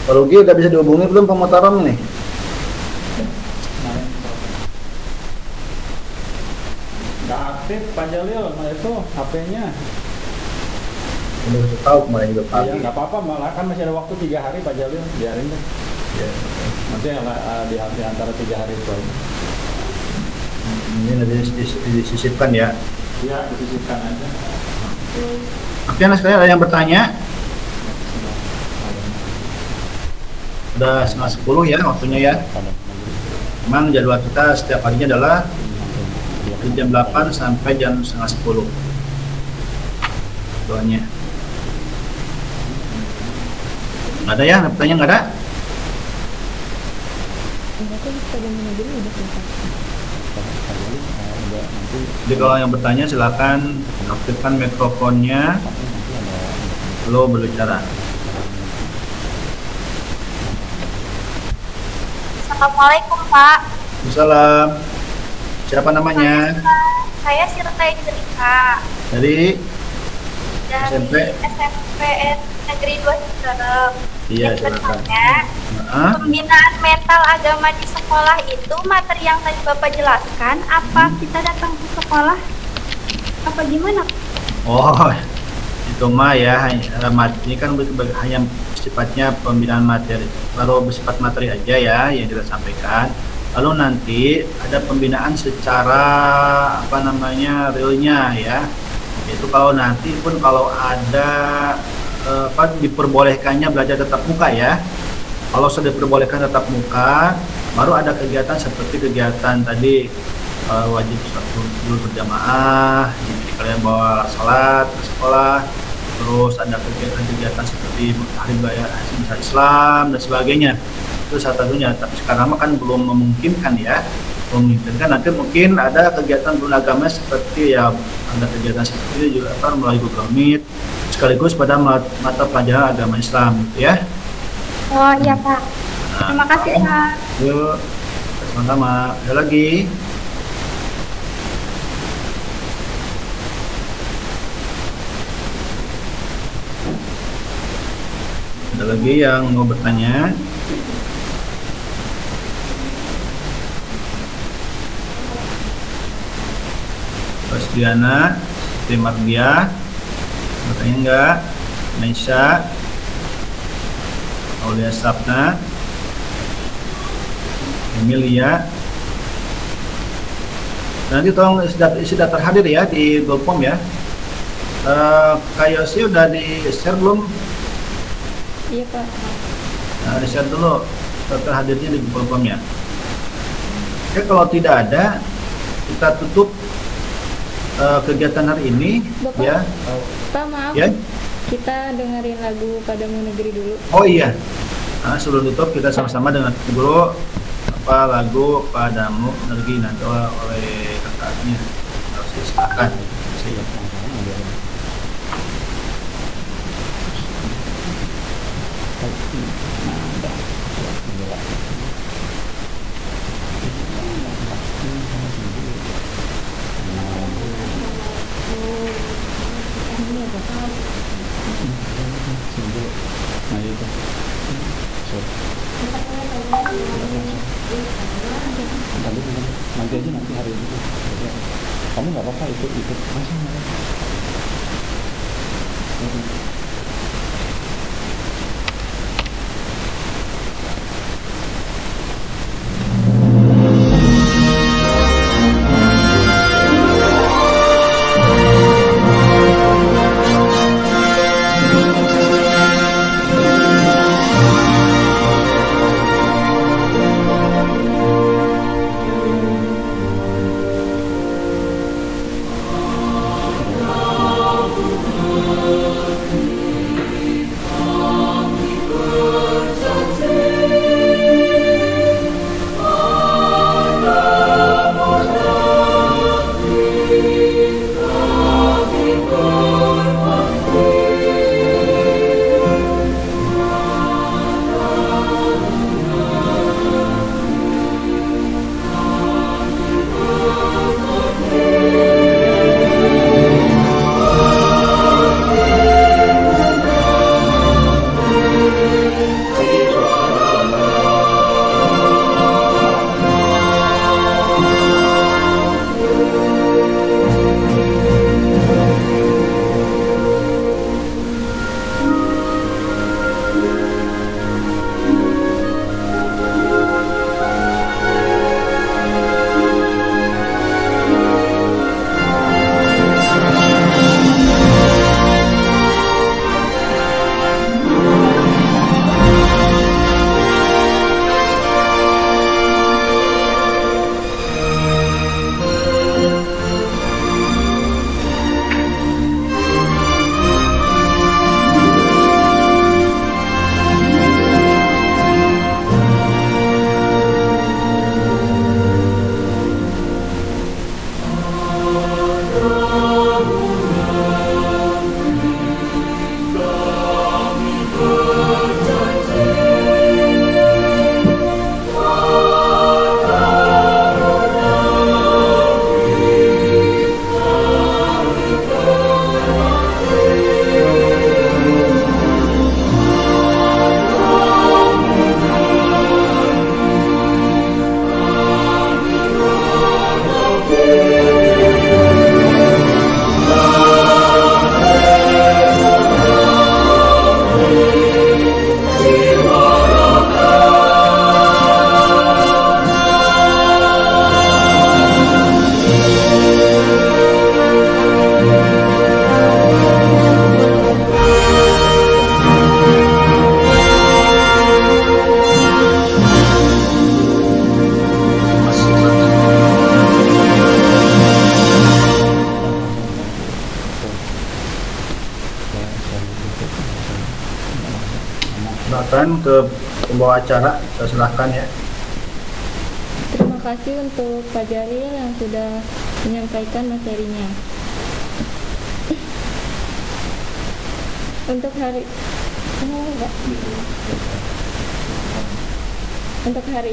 Pak Lugi udah bisa dihubungi belum pemotoran nih? Nggak aktif Pak Jalil, nah itu HP-nya. Udah tahu kemarin juga Iya, pagi. nggak apa-apa, malah kan masih ada waktu 3 hari Pak Jalil, biarin deh. Ya. Nanti di antara 3 hari itu aja. Ini nanti disisipkan ya. Iya, disisipkan aja. Oke, anak sekalian, ada yang bertanya? Udah 9:30 ya waktunya ya. Memang jadwal kita setiap harinya adalah dari jam 8 sampai jam 9:30. Doanya. Nggak ada ya? Pertanyaan nggak ada? Jadi kalau yang bertanya silakan aktifkan mikrofonnya lalu berbicara. Assalamualaikum Pak. Salam. Siapa namanya? Saya Sirta Indrika Dari dari SMP? SMP Negeri 2 Cicerem. Iya, Yang silakan. bertanya, Hah? pembinaan mental agama di sekolah itu materi yang tadi Bapak jelaskan, apa kita datang ke sekolah? Apa gimana? Oh, itu mah ya ini kan hanya sifatnya pembinaan materi, baru bersifat materi aja ya yang kita sampaikan. Lalu nanti ada pembinaan secara realnya ya. Itu kalau nanti pun kalau ada diperbolehkannya belajar tatap muka ya. Kalau sudah diperbolehkan tatap muka, baru ada kegiatan seperti kegiatan tadi wajib dulu berjamaah, jadi kalian bawa salat ke sekolah, terus ada kegiatan-kegiatan seperti hari raya Islam dan sebagainya. Itu salah satunya. Tapi sekarang kan belum memungkinkan ya, memungkinkan nanti mungkin ada kegiatan beragama seperti ya ada kegiatan seperti itu juga melalui Google Meet sekaligus pada mata pelajaran agama Islam gitu ya. Oh iya Pak. Terima kasih Pak. Yuk, sama-sama. Ada lagi? Ada lagi yang mau bertanya? Mas Diana, Sri Mardia, bertanya enggak? Naisha, Aulia Sapna, Emilia. Nanti tolong isi daftar hadir ya di Google Form ya. Kak Yosi udah di share belum? Iya Pak. Nah, di share dulu daftar hadirnya di Google Form ya. Oke, kalau tidak ada, kita tutup kegiatan hari ini. Bapak, Ya. Pak maaf. Ya. Kita dengerin lagu Padamu Negeri dulu. Oh iya. Nah, sebelum tutup kita sama-sama dengan dulu lagu Padamu Negeri nanti oleh kakaknya. Harus silakan. Nah itu. Nanti aja hari ini. Kamu nggak apa-apa ikut masih nggak apa-apa. Silakan ke pembawa acara, saya silahkan ya. Terima kasih untuk Pak Jaril yang sudah menyampaikan materinya. Untuk hari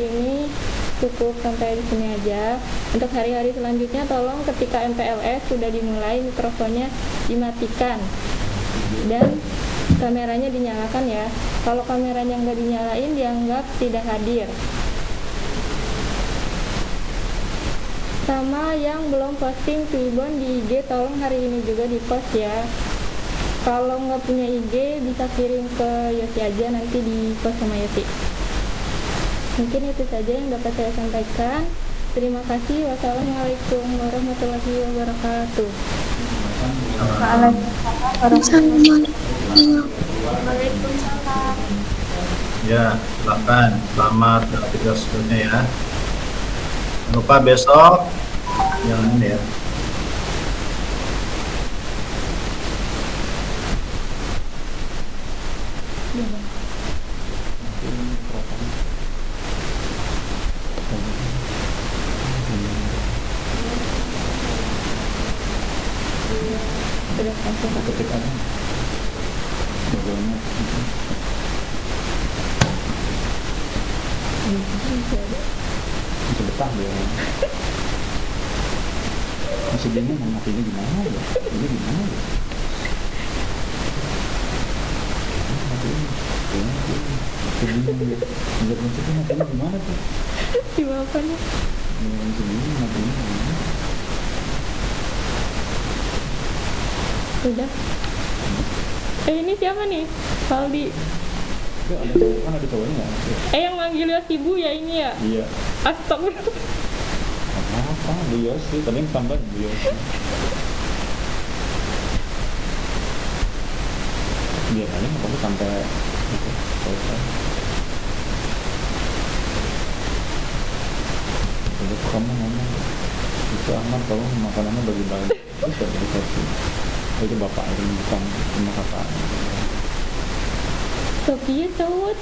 ini cukup sampai di sini aja. Untuk hari-hari selanjutnya tolong ketika MPLS sudah dimulai mikrofonnya dimatikan dan kameranya dinyalakan ya. Kalau kameranya nggak dinyalain dianggap tidak hadir. Sama yang belum posting Twibbon di IG tolong hari ini juga di post ya. Kalau nggak punya IG bisa kirim ke Yosi aja, nanti di post sama Yosi. Mungkin itu saja yang dapat saya sampaikan. Terima kasih. Wassalamualaikum warahmatullahi wabarakatuh. Waalaikumsalam. Ya, silakan. Selamat beraktivitas seterusnya ya. Jangan lupa besok jangan ya. Sudah langsung ketik aja Google-nya. Masih betah dia. Masih bingung mau matinya gimana ya? Ini gimana ya? Matinya dia. Lihat musiknya matinya gimana tuh? Gimana nih? Masih bingung matinya gimana? Sudah. Ini siapa nih? Valdi. Ya, ada cowok, kan ada cowoknya nggak? Yang manggil Yosi Bu ya ini ya? Iya. Astagfirullah. Apa? Bu Yosi, tadi yang tambah Bu Yosi. Biar aja nggak apa-apa sampai itu selesai. Jadi kamu ngomong itu Ahmad tolong makanannya bagi-bagi. Bisa dikasih. Itu bapak yang bukan cuma kakak. Sophia cowok